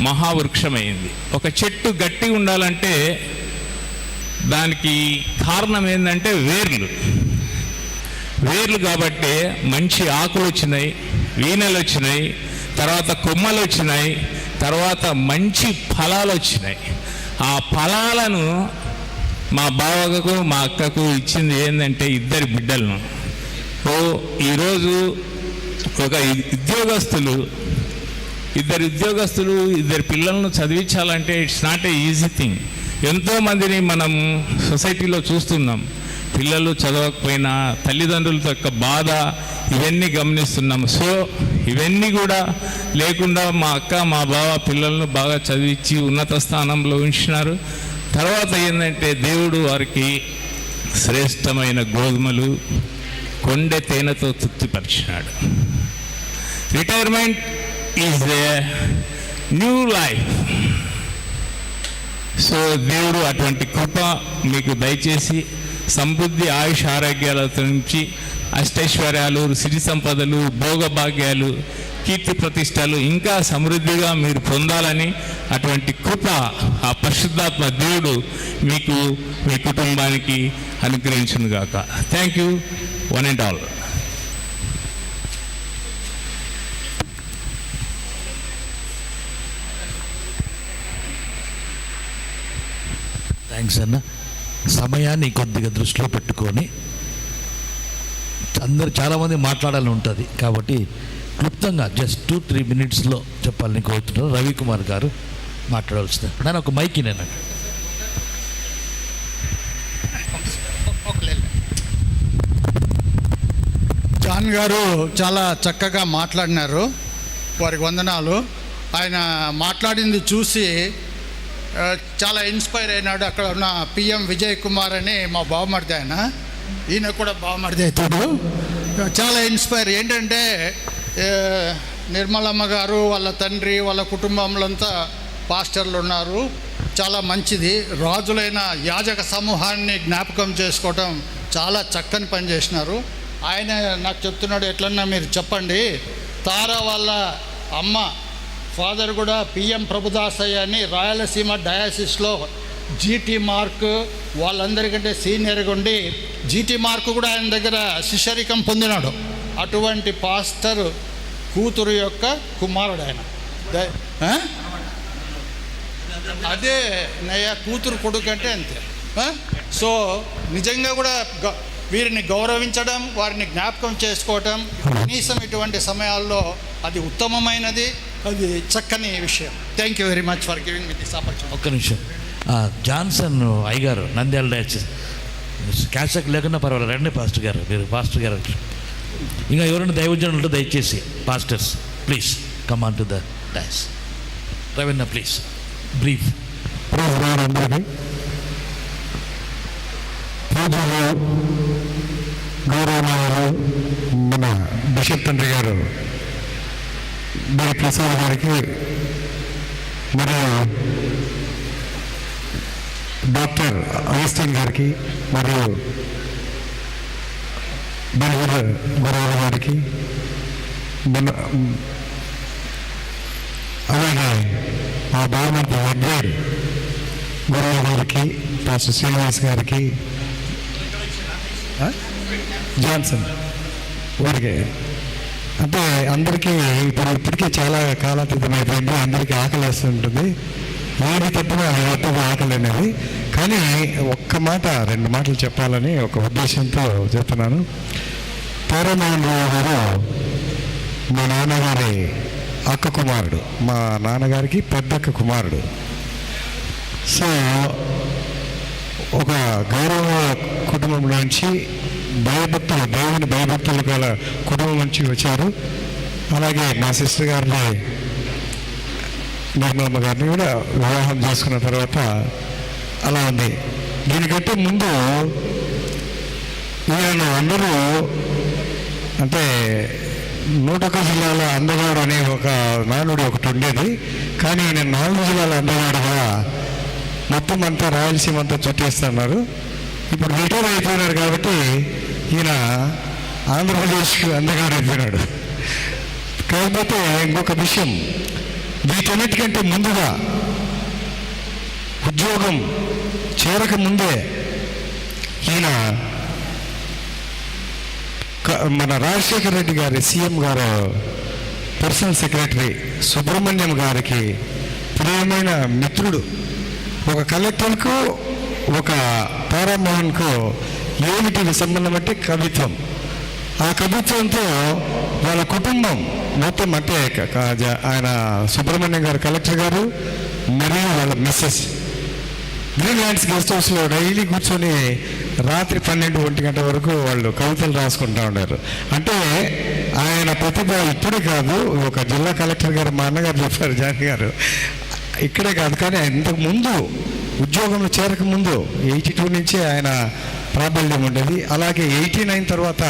మహావృక్షమైంది. ఒక చెట్టు గట్టిగా ఉండాలంటే దానికి కారణం ఏంటంటే వేర్లు కాబట్టి మంచి ఆకులు వచ్చినాయి, వీణలు వచ్చినాయి, తర్వాత కొమ్మలు వచ్చినాయి, తర్వాత మంచి ఫలాలు వచ్చినాయి. ఆ ఫలాలను మా బావకు మా అక్కకు ఇచ్చింది ఏంటంటే 2 బిడ్డలను. ఈరోజు ఒక ఇద్దరు ఉద్యోగస్తులు 2 పిల్లలను చదివించాలంటే it's not a easy thing. ఎంతోమందిని మనం సొసైటీలో చూస్తున్నాం, పిల్లలు చదవకపోయినా తల్లిదండ్రుల యొక్క బాధ, ఇవన్నీ గమనిస్తున్నాం. సో ఇవన్నీ కూడా లేకుండా మా అక్క మా బావ పిల్లలను బాగా చదివించి ఉన్నత స్థానంలో ఉంచినారు. తర్వాత ఏంటంటే, దేవుడు వారికి శ్రేష్టమైన గోధుమలు కొండె తేనెతో తృప్తిపరిచినాడు. Retirement is a new life. So దేవుడు అటువంటి కృప మీకు దయచేసి సమృద్ధి ఆయుష్ ఆరోగ్యాలతో నుంచి అష్టైశ్వర్యాలు, సిరి సంపదలు, భోగభాగ్యాలు, కీర్తి ప్రతిష్టలు ఇంకా సమృద్ధిగా మీరు పొందాలని అటువంటి కృప ఆ పరిశుద్ధాత్మ దేవుడు మీకు మీ కుటుంబానికి అనుగ్రహించును గాక. Thank you one and all. Thanks అన్న. సమయాన్ని కొద్దిగా దృష్టిలో పెట్టుకొని చాలామంది మాట్లాడాలని ఉంటుంది కాబట్టి క్లుప్తంగా జస్ట్ 2-3 మినిట్స్లో చెప్పాలని కోరుతున్నారు. రవికుమార్ గారు మాట్లాడాల్సింది. నేను ఒక మైకి నేను జాన్ గారు చాలా చక్కగా మాట్లాడినారు, వారికి వందనాలు. ఆయన మాట్లాడింది చూసి చాలా ఇన్స్పైర్ అయినాడు. అక్కడ ఉన్న పిఎం విజయ్ కుమార్ అని మా బావమరిది, ఈయన కూడా బావమరిది అవుతాడు. చాలా ఇన్స్పైర్. ఏంటంటే నిర్మలమ్మ గారు, వాళ్ళ తండ్రి, వాళ్ళ కుటుంబంలో అంతా పాస్టర్లు ఉన్నారు. చాలా మంచిది. రాజులైన యాజక సమూహాన్ని జ్ఞాపకం చేసుకోవటం చాలా చక్కని పని చేసినారు. ఆయన నాకు చెప్తున్నాడు, ఎట్లన్నా మీరు చెప్పండి, తారా వాళ్ళ అమ్మ ఫాదర్ కూడా పిఎం ప్రభుదాసయ్య అని రాయలసీమ డయాసిస్లో జీటీ మార్క్ వాళ్ళందరికంటే సీనియర్గా ఉండి జీటీ మార్క్ కూడా ఆయన దగ్గర శిష్యరికం పొందినాడు. అటువంటి పాస్టర్ కూతురు యొక్క కుమారుడు ఆయన. అదే నయ్య కూతురు కొడుకు అంటే అంతే. సో నిజంగా కూడా వీరిని గౌరవించడం, వారిని జ్ఞాపకం చేసుకోవటం కనీసం ఇటువంటి సమయాల్లో అది ఉత్తమమైనది, అది చక్కని విషయం. Thank you very much for giving me this opportunity. ఒక్క నిమిషం. జాన్సన్ అయ్యగారు నంద్యాల డయాసిస్ క్యాసెక్ లేకుండా పర్వాలేదు, రండి పాస్టర్ గారు. మీరు పాస్టర్ గారు ఇంకా ఎవరైనా దైవజనులు ఉంటే దయచేసి pastors please come on to the dais. Raveena please brief. అందరికీ పూజలు గౌరవనాలు మన బిషప్ తండ్రి గారు మరి ప్రసాద్ గారికి, మరియు డాక్టర్ అగస్టిన్ గారికి, మరియు బలివర గురవ గారికి, అలాగే మా బావమంత్రి హెడ్వేడ్ గురవ గారికి, పాస్టర్ శ్రీనివాస్ గారికి, జాన్సన్ వారికి, అంటే అందరికీ ఇప్పటికీ చాలా కాలాతీతం అయిపోయింది. అందరికీ ఆకలి వేస్తుంటుంది. ఏది తప్పినా మొత్తం ఆకలి అనేది. కానీ ఒక్క మాట, రెండు మాటలు చెప్పాలని ఒక ఉద్దేశంతో చెప్తున్నాను. తారామోహన్ రావు గారు మా నాన్నగారి అక్క కుమారుడు, మా నాన్నగారికి పెద్దక్క కుమారుడు. సో ఒక గౌరవ కుటుంబం నుంచి భయభక్తులు, దేవుని భయభక్తులు గల కుటుంబం నుంచి వచ్చారు. అలాగే మా సిస్టర్ గారిని, నిర్మలమ్మ గారిని కూడా వివాహం చేసుకున్న తర్వాత అలా ఉంది. దీనికంటే ముందు ఈయన అందరూ అంటే 101 జిల్లాల అందగాడు అనే ఒక నానుడి ఒకటి ఉండేది. కానీ ఈయన 4 జిల్లాల అందగాడుగా మొత్తం అంతా రాయలసీమ అంతా చుట్టేస్తున్నారు. ఇప్పుడు రిటైర్ అయిపోయినారు కాబట్టి ఈయన ఆంధ్రప్రదేశ్కి అందగాడు అయిపోయినాడు. కాకపోతే ఇంకొక విషయం, వీటన్నిటికంటే ముందుగా ఉద్యోగం చేరక ముందే ఈయన మన రాజశేఖర రెడ్డి గారి సీఎం గారు పర్సనల్ సెక్రటరీ సుబ్రహ్మణ్యం గారికి ప్రియమైన మిత్రుడు. ఒక కలెక్టర్కు ఒక తారామోహన్కు ఏమిటి సంబంధం అంటే కవిత్వం. ఆ కవిత్వంతో వాళ్ళ కుటుంబం మొత్తం అంటే ఆయన సుబ్రహ్మణ్యం గారు కలెక్టర్ గారు మరియు వాళ్ళ మిస్సెస్ గ్రీన్ ల్యాండ్స్ గెస్ట్ హౌస్లో డైలీ కూర్చొని రాత్రి 12-1 గంట వరకు వాళ్ళు కవితలు రాసుకుంటూ ఉన్నారు. అంటే ఆయన ప్రతిభ ఇప్పుడే కాదు, ఒక జిల్లా కలెక్టర్ గారు మా అన్నగారు చెప్పారు, జానీ గారు, ఇక్కడే కాదు కానీ ఇంతకు ముందు ఉద్యోగంలో చేరక ముందు 82 నుంచి ఆయన ప్రాబల్యం ఉండేది. అలాగే 89 తర్వాత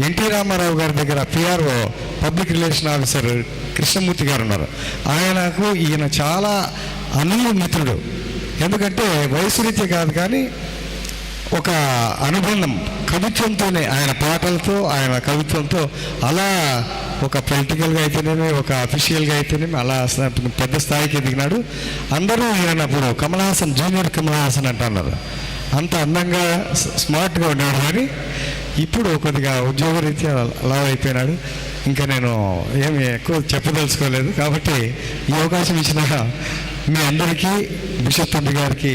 ఎన్టీ రామారావు గారి దగ్గర PRO public relation officer Krishnamurthy గారు ఉన్నారు. ఆయనకు ఈయన చాలా అనువు మిత్రుడు. ఎందుకంటే వయసు రీత్యా కాదు కానీ ఒక అనుబంధం కవిత్వంతోనే, ఆయన పాటలతో, ఆయన కవిత్వంతో అలా ఒక పొలిటికల్గా అయితేనేమి, ఒక అఫీషియల్గా అయితేనేమి అలా పెద్ద స్థాయికి ఎదిగినాడు. అందరూ ఈయన అప్పుడు కమల్ హాసన్, జూనియర్ కమల్ హాసన్ అంటున్నారు. అంత అందంగా స్మార్ట్గా ఉన్నాడు. కానీ ఇప్పుడు కొద్దిగా ఉద్యోగరీత్యా అలా అయిపోయినాడు. ఇంకా నేను ఏమి ఎక్కువ చెప్పదలుచుకోలేదు. కాబట్టి ఈ అవకాశం ఇచ్చిన మీ అందరికీ, బిషప్ తండ్రి గారికి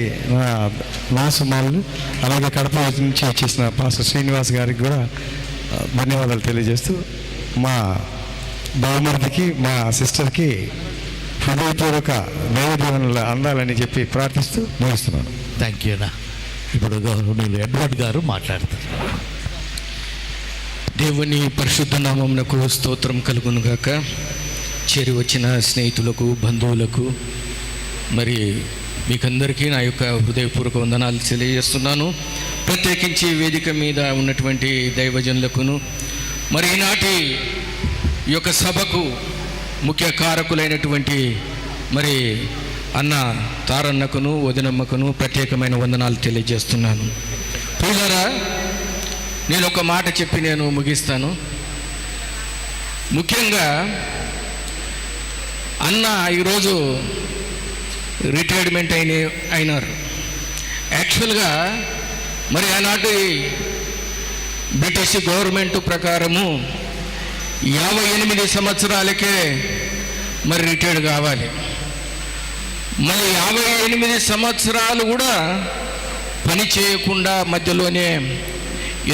నా సుమాలు, అలాగే కడప నుంచి వచ్చేసిన పాస్టర్ శ్రీనివాస్ గారికి కూడా ధన్యవాదాలు తెలియజేస్తూ, మా బావమరిదికి, మా సిస్టర్కి హృదయపూర్వక దైవజీవనంలో అందాలని చెప్పి ప్రార్థిస్తూ ముగిస్తున్నాను. థ్యాంక్ యూ అన్నా. ఇప్పుడు గౌరవనీయులు ఎడ్వర్డ్ గారు మాట్లాడతారు. దేవుని పరిశుద్ధ నామమునకు స్తోత్రం కలుగునుగాక. చేరి వచ్చిన స్నేహితులకు, బంధువులకు, మరి మీకందరికీ నా యొక్క హృదయపూర్వక వందనాలు తెలియజేస్తున్నాను. ప్రత్యేకించి వేదిక మీద ఉన్నటువంటి దైవజనులకును, మరి ఈనాటి ఈ యొక్క సభకు ముఖ్య కారకులైనటువంటి మరి అన్న తారన్నకును వదినమ్మకును ప్రత్యేకమైన వందనాలు తెలియజేస్తున్నాను. ప్రియులారా, నేను ఒక మాట చెప్పి నేను ముగిస్తాను. ముఖ్యంగా అన్న ఈరోజు రిటైర్మెంట్ అయినారు. యాక్చువల్గా మరి ఆనాటి బ్రిటిష్ గవర్నమెంట్ ప్రకారము 58 సంవత్సరాలకే మరి రిటైర్డ్ కావాలి. మరి 58 సంవత్సరాలు కూడా పని చేయకుండా మధ్యలోనే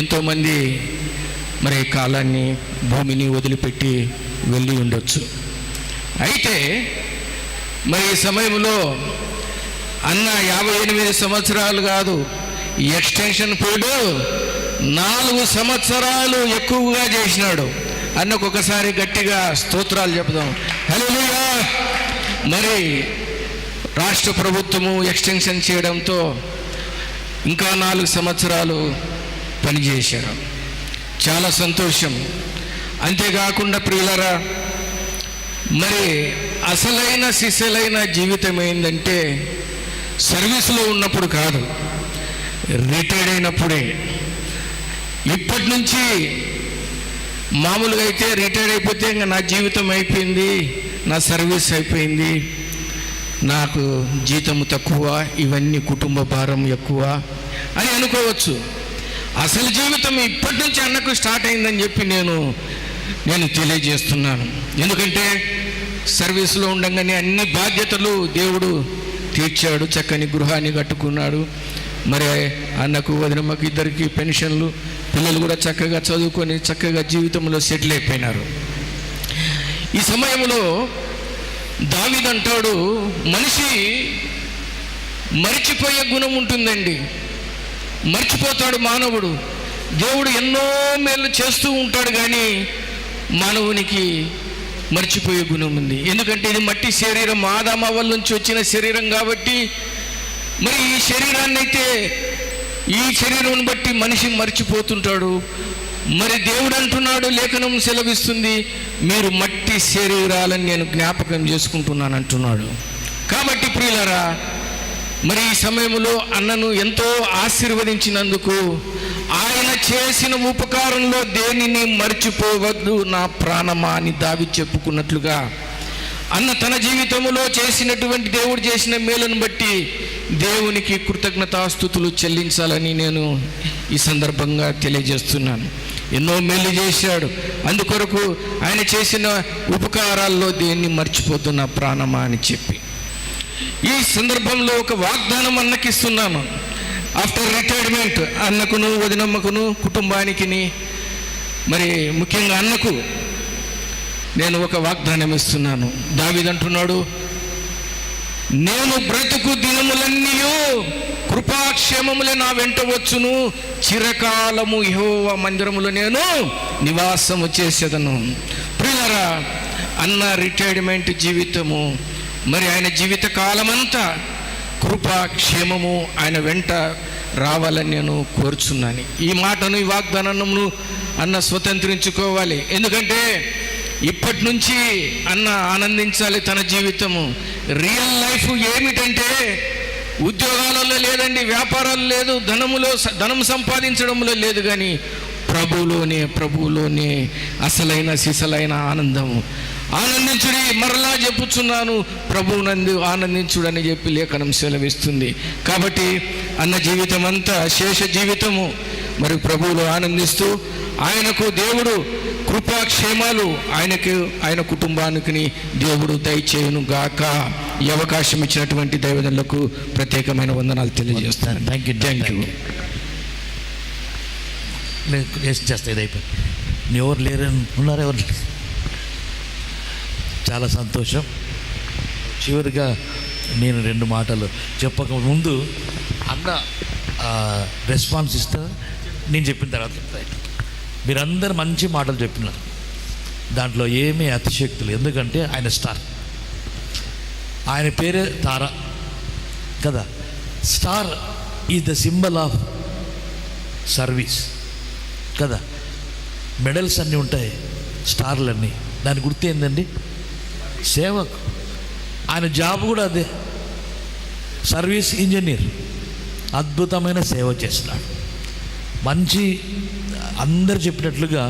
ఎంతోమంది మరి కాలాన్ని భూమిని వదిలిపెట్టి వెళ్ళి ఉండొచ్చు. అయితే మరి ఈ సమయంలో అన్న 58 సంవత్సరాలు కాదు, ఎక్స్టెన్షన్ పీరియడ్ 4 సంవత్సరాలు ఎక్కువగా చేసినాడు. అన్నకు ఒకసారి గట్టిగా స్తోత్రాలు చెప్దాం. హల్లెలూయా. మరి రాష్ట్ర ప్రభుత్వము ఎక్స్టెన్షన్ చేయడంతో ఇంకా 4 సంవత్సరాలు పనిచేశారు. చాలా సంతోషం. అంతేకాకుండా ప్రియులారా, మరి అసలైన సిసలైన జీవితం ఏంటంటే సర్వీసులో ఉన్నప్పుడు కాదు, రిటైర్డ్ అయినప్పుడే. ఇప్పటి నుంచి మామూలుగా అయితే రిటైర్డ్ అయిపోతే ఇంకా నా జీవితం అయిపోయింది, నా సర్వీస్ అయిపోయింది, నాకు జీతం తక్కువ, ఇవన్నీ కుటుంబ భారం ఎక్కువ అని అనుకోవచ్చు. అసలు జీవితం ఇప్పటి నుంచి అన్నకు స్టార్ట్ అయిందని చెప్పి నేను తెలియజేస్తున్నాను. ఎందుకంటే సర్వీస్లో ఉండగానే అన్ని బాధ్యతలు దేవుడు తీర్చాడు, చక్కని గృహాన్ని కట్టుకున్నాడు. మరి అన్నకు వదినమ్మకు ఇద్దరికి పెన్షన్లు, పిల్లలు కూడా చక్కగా చదువుకొని చక్కగా జీవితంలో సెటిల్ అయిపోయినారు. ఈ సమయంలో దావీదు అంటాడు, మనిషి మరిచిపోయే గుణం ఉంటుందండి, మర్చిపోతాడు మానవుడు. దేవుడు ఎన్నో మేలు చేస్తూ ఉంటాడు కానీ మానవునికి మర్చిపోయే గుణం ఉంది. ఎందుకంటే ఇది మట్టి శరీరం, ఆదామవ్వల నుంచి వచ్చిన శరీరం కాబట్టి మరి ఈ శరీరాన్ని అయితే ఈ శరీరం బట్టి మనిషి మర్చిపోతుంటాడు. మరి దేవుడు అంటున్నాడు, లేఖనం సెలవిస్తుంది, మీరు మట్టి శరీరాలని నేను జ్ఞాపకం చేసుకుంటున్నాను అంటున్నాడు. కాబట్టి ప్రియులారా, మరి ఈ సమయంలో అన్నను ఎంతో ఆశీర్వదించినందుకు ఆయన చేసిన ఉపకారంలో దేనిని మర్చిపోవద్దు నా ప్రాణమా అని దావీదు చెప్పుకున్నట్లుగా అన్న తన జీవితంలో చేసినటువంటి దేవుడు చేసిన మేలును బట్టి దేవునికి కృతజ్ఞతాస్తుతులు చెల్లించాలని నేను ఈ సందర్భంగా తెలియజేస్తున్నాను. ఎన్నో మేలు చేశాడు, అందుకొరకు ఆయన చేసిన ఉపకారాల్లో దేన్ని మర్చిపోద్దు నా ప్రాణమా అని చెప్పి ఈ సందర్భంలో ఒక వాగ్దానం అన్నకిస్తున్నాను. ఆఫ్టర్ రిటైర్మెంట్ అన్నకును వదినమ్మకును కుటుంబానికి మరి ముఖ్యంగా అన్నకు నేను ఒక వాగ్దానం ఇస్తున్నాను. దావీదు అంటున్నాడు, నేను బ్రతుకు దినములన్నీ కృపాక్షేమములే నా వెంట వచ్చును, చిరకాలము యెహోవా మందిరములో నేను నివాసము చేసేదను. ప్రియులారా, అన్న రిటైర్మెంట్ జీవితము మరి ఆయన జీవిత కాలమంతా కృపాక్షేమము ఆయన వెంట రావాలని నేను కోరుచున్నాను. ఈ మాటను, ఈ వాగ్దానమును అన్న స్వతంత్రించుకోవాలి. ఎందుకంటే ఇప్పటి నుంచి అన్న ఆనందించాలి తన జీవితము. రియల్ లైఫ్ ఏమిటంటే ఉద్యోగాలలో లేదండి, వ్యాపారాలు లేదు, ధనం సంపాదించడంలో లేదు, కానీ ప్రభువులోనే అసలైన సిసలైన ఆనందము. ఆనందించుడి, మరలా చెప్పుచున్నాను, ప్రభువునందు ఆనందించుడని చెప్పి లేఖనం సెలవిస్తుంది. కాబట్టి అన్న జీవితం అంతా శేష జీవితము మరి ప్రభువులో ఆనందిస్తూ ఆయనకు దేవుడు కృపాక్షేమాలు ఆయన కుటుంబానికి దేవుడు దయచేయును గాక. ఈ అవకాశం ఇచ్చినటువంటి దైవజనులకు ప్రత్యేకమైన వందనాలు తెలియజేస్తాను. Thank you. చేస్తా, ఇది అయిపోయింది. ఎవరు లేరని ఉన్నారు, ఎవరు లేరు. చాలా సంతోషం. చివరిగా నేను 2 మాటలు చెప్పక ముందు అన్న రెస్పాన్స్ ఇస్తా. నేను చెప్పిన తర్వాత మీరందరూ మంచి మాటలు చెప్పినారు, దాంట్లో ఏమీ అతిశక్తులు. ఎందుకంటే ఆయన స్టార్, ఆయన పేరే తార కదా. Star is the symbol of service కదా. మెడల్స్ అన్నీ ఉంటాయి, స్టార్లన్నీ, దాని గుర్తు ఏందండి? సేవకు. ఆయన జాబ్ కూడా అదే, సర్వీస్ ఇంజనీర్, అద్భుతమైన సేవ చేస్తున్నాడు. మంచి అందరు చెప్పినట్లుగా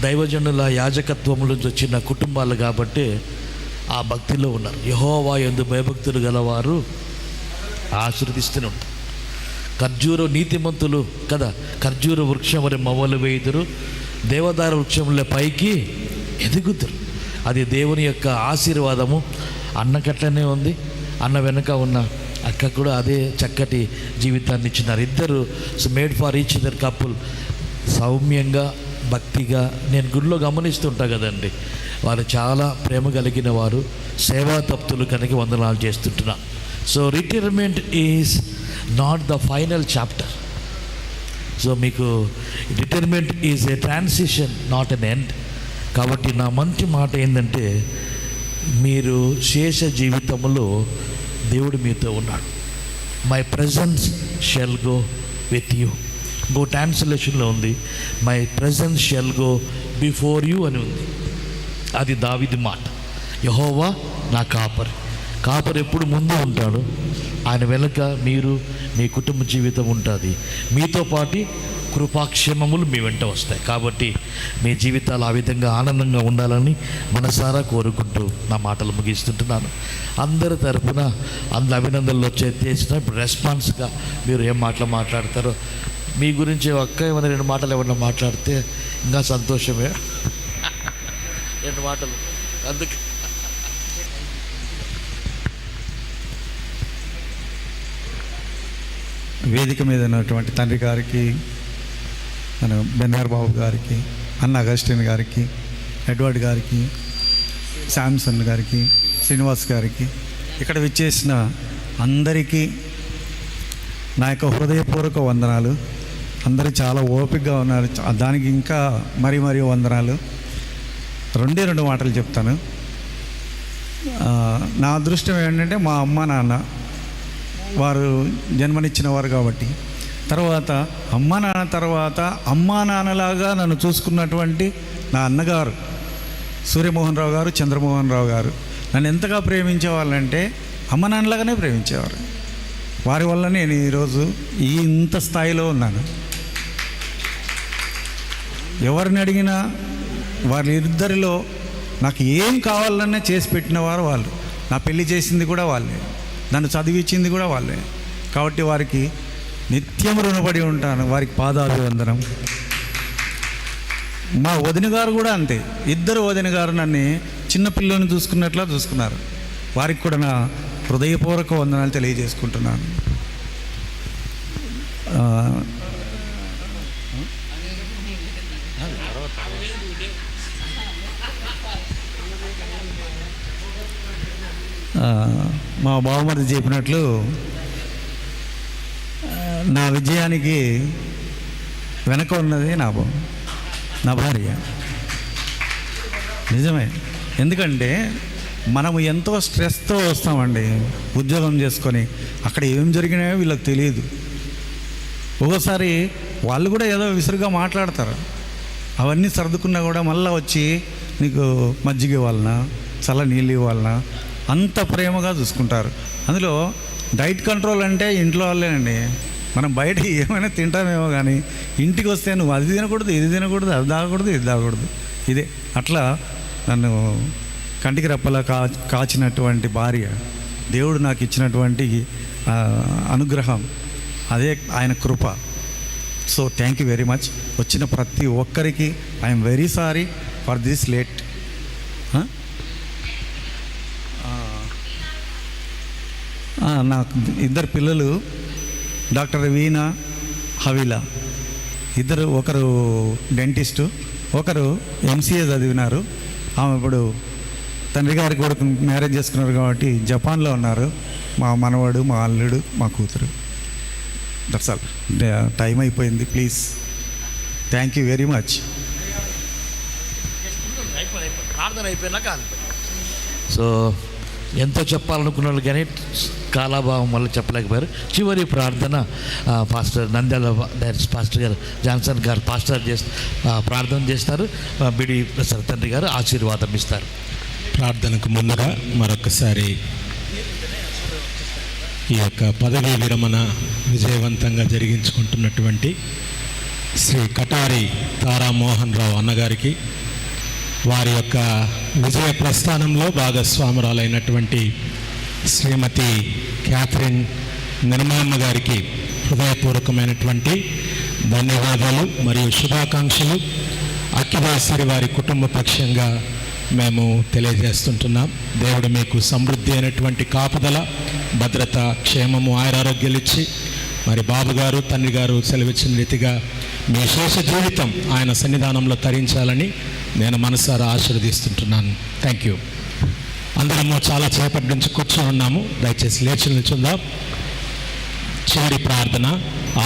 దైవజనుల యాజకత్వం నుంచి వచ్చిన కుటుంబాలు కాబట్టి ఆ భక్తిలో ఉన్నారు. యెహోవా యందు భయభక్తులు గలవారు ఆశీర్వదిస్తూనే ఉంటారు. ఖర్జూర నీతిమంతులు కదా, ఖర్జూర వృక్షం వరి మవ్వలు వేయుదురు, దేవదార వృక్షంలో పైకి ఎదుగుతురు. అది దేవుని యొక్క ఆశీర్వాదము. అన్నకట్లనే ఉంది. అన్న వెనుక ఉన్న అక్క కూడా అదే చక్కటి జీవితాన్ని ఇచ్చినారు. ఇద్దరు made for each other couple. సౌమ్యంగా, భక్తిగా, నేను గుడిలో గమనిస్తుంటా కదండి, వారు చాలా ప్రేమ కలిగిన వారు, సేవా తప్తులు కనుక వందనాలు చేస్తుంటున్నా. So retirement is not the final chapter. So మీకు retirement is a transition, not an end. కాబట్టి నా మంచి మాట ఏంటంటే, మీరు శేష జీవితంలో దేవుడు మీతో ఉన్నాడు. My presence shall go with you. Go ట్రాన్స్లేషన్లో ఉంది, my presence shall go before you అని ఉంది. అది దావీదు మాట. యెహోవా నా కాపరి. కాపరి ఎప్పుడు ముందు ఉంటాడు, ఆయన వెనుక మీరు, మీ కుటుంబ జీవితం ఉంటుంది. మీతో పాటు కృపాక్షేమములు మీ వెంట వస్తాయి. కాబట్టి మీ జీవితాలు ఆ విధంగా ఆనందంగా ఉండాలని మనసారా కోరుకుంటూ నా మాటలు ముగిస్తుంటున్నాను. అందరి తరపున అందరు అభినందనలు చేసిన ఇప్పుడు రెస్పాన్స్గా మీరు ఏం మాటలు మాట్లాడతారో, మీ గురించి ఒక్క ఏమైనా 2 మాటలు ఏమన్నా మాట్లాడితే ఇంకా సంతోషమే. 2 మాటలు అందుకే వేదిక మీద ఉన్నటువంటి తండ్రి గారికి, మన బెన్నర్ బాబు గారికి, అన్న అగస్టిన్ గారికి, ఎడ్వర్డ్ గారికి, శాంసన్ గారికి, శ్రీనివాస్ గారికి, ఇక్కడ విచ్చేసిన అందరికీ నా యొక్క హృదయపూర్వక వందనాలు. అందరూ చాలా ఓపికగా ఉన్నారు, దానికి ఇంకా మరీ వందనాలు. 2 మాటలు చెప్తాను. నా అదృష్టం ఏంటంటే మా అమ్మ నాన్న వారు జన్మనిచ్చిన వారు కాబట్టి, తర్వాత అమ్మా నాన్న తర్వాత అమ్మా నాన్నలాగా నన్ను చూసుకున్నటువంటి నా అన్నగారు సూర్యమోహన్ రావు గారు, చంద్రమోహన్ రావు గారు నన్ను ఎంతగా ప్రేమించేవాళ్ళంటే అమ్మ నాన్నలాగానే ప్రేమించేవారు. వారి వల్ల నేను ఈరోజు ఇంత స్థాయిలో ఉన్నాను. ఎవరిని అడిగినా వారిద్దరిలో నాకు ఏం కావాలన్నా చేసి పెట్టినవారు వాళ్ళు. నా పెళ్లి చేసింది కూడా వాళ్ళే, నన్ను చదివించింది కూడా వాళ్ళే. కాబట్టి వారికి నిత్యం రుణపడి ఉంటాను. వారికి పాదాభివందనం. మా వదిన గారు కూడా అంతే. 2 వదిన గారు నన్ను చిన్నపిల్లని చూసుకున్నట్లా చూసుకున్నారు. వారికి కూడా నా హృదయపూర్వక వందనాలు తెలియజేసుకుంటున్నాను. మా బావమరిది చెప్పినట్లు నా విజయానికి వెనక ఉన్నది నా భార్య. నిజమే. ఎందుకంటే మనము ఎంతో స్ట్రెస్తో వస్తామండి ఉద్యోగం చేసుకొని, అక్కడ ఏం జరిగినాయో వీళ్ళకి తెలియదు. ఒక్కోసారి వాళ్ళు కూడా ఏదో విసురుగా మాట్లాడతారు. అవన్నీ సర్దుకున్నా కూడా మళ్ళీ వచ్చి నీకు మజ్జిగ ఇవ్వాలనా, చల్ల నీళ్ళు ఇవ్వాలనా, అంత ప్రేమగా చూసుకుంటారు. అందులో డైట్ కంట్రోల్ అంటే ఇంట్లో వాళ్ళేనండి. మనం బయట ఏమైనా తింటామేమో కానీ ఇంటికి వస్తే నువ్వు అది తినకూడదు, ఇది తినకూడదు, అది తాగకూడదు, ఇది తాగకూడదు, ఇదే. అట్లా నన్ను కంటికి రెప్పలా కాచినటువంటి భార్య, దేవుడు నాకు ఇచ్చినటువంటి అనుగ్రహం, అదే ఆయన కృప. So thank you very much. వచ్చిన ప్రతి ఒక్కరికి I'm very sorry for this late. నాకు 2 పిల్లలు, డాక్టర్ వీణా, హవీలా. ఒకరు డెంటిస్టు, ఒకరు MCA చదివినారు. ఆమె ఇప్పుడు తండ్రి గారి కొడుకు మ్యారేజ్ చేసుకున్నారు కాబట్టి జపాన్లో ఉన్నారు. మా మనవాడు, మా అల్లుడు, మా కూతురు. That's all. టైం అయిపోయింది. Please, thank you very much. ప్రార్థన అయిపోయినాక సో ఎంతో చెప్పాలనుకున్నారు కానీ కాలాభావం వల్ల చెప్పలేకపోయారు. చివరి ప్రార్థన పాస్టర్ నంద్యాల పాస్టర్ గారు, జాన్సన్ గారు పాస్టర్ ప్రార్థన చేస్తారు. బిడి ప్రసాద్ తండ్రి గారు ఆశీర్వాదం ఇస్తారు. ప్రార్థనకు ముందుగా మరొకసారి ఈ యొక్క పదవీ విరమణ విజయవంతంగా జరిగించుకుంటున్నటువంటి శ్రీ కటారి తారామోహన్ రావు అన్నగారికి, వారి యొక్క విజయ ప్రస్థానంలో భాగస్వామురాలైనటువంటి శ్రీమతి క్యాథరిన్ నిర్మలమ్మ గారికి హృదయపూర్వకమైనటువంటి ధన్యవాదాలు మరియు శుభాకాంక్షలు అక్కివాసిరి వారి కుటుంబ పక్షంగా మేము తెలియజేస్తుంటున్నాం. దేవుడు మీకు సమృద్ధి అయినటువంటి కాపుదల, భద్రత, క్షేమము, ఆయురారోగ్యాలు ఇచ్చి మరి బాబు గారు, తండ్రి గారు సెలవిచ్చిన రీతిగా మీ శేష జీవితం ఆయన సన్నిధానంలో తరించాలని నేను మనసారా ఆశీర్వదిస్తుంటున్నాను. Thank you. అందరము చాలా చేపటి నుంచి కూర్చొని ఉన్నాము. దయచేసి లేచి నిల్చుందాం. చివరి ప్రార్థన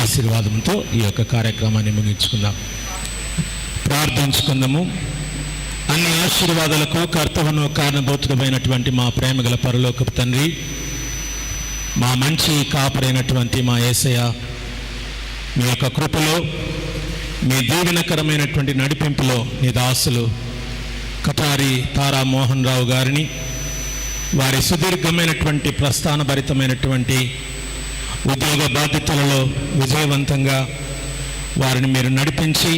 ఆశీర్వాదంతో ఈ యొక్క కార్యక్రమాన్ని ముగించుకుందాం. ప్రార్థించుకుందాము. అన్ని ఆశీర్వాదాలకు కర్తవ్యను కారణభూతుడమైనటువంటి మా ప్రేమగల పరలోకపు తండ్రి, మా మంచి కాపరైనటువంటి మా యేసయ్య, మీ యొక్క కృపలో, మీ దీవెనకరమైనటువంటి నడిపింపులో నీ దాసులు కటారి తారామోహన్ రావు గారిని వారి సుదీర్ఘమైనటువంటి ప్రస్థానభరితమైనటువంటి ఉద్యోగ బాధ్యతలలో విజయవంతంగా వారిని మీరు నడిపించి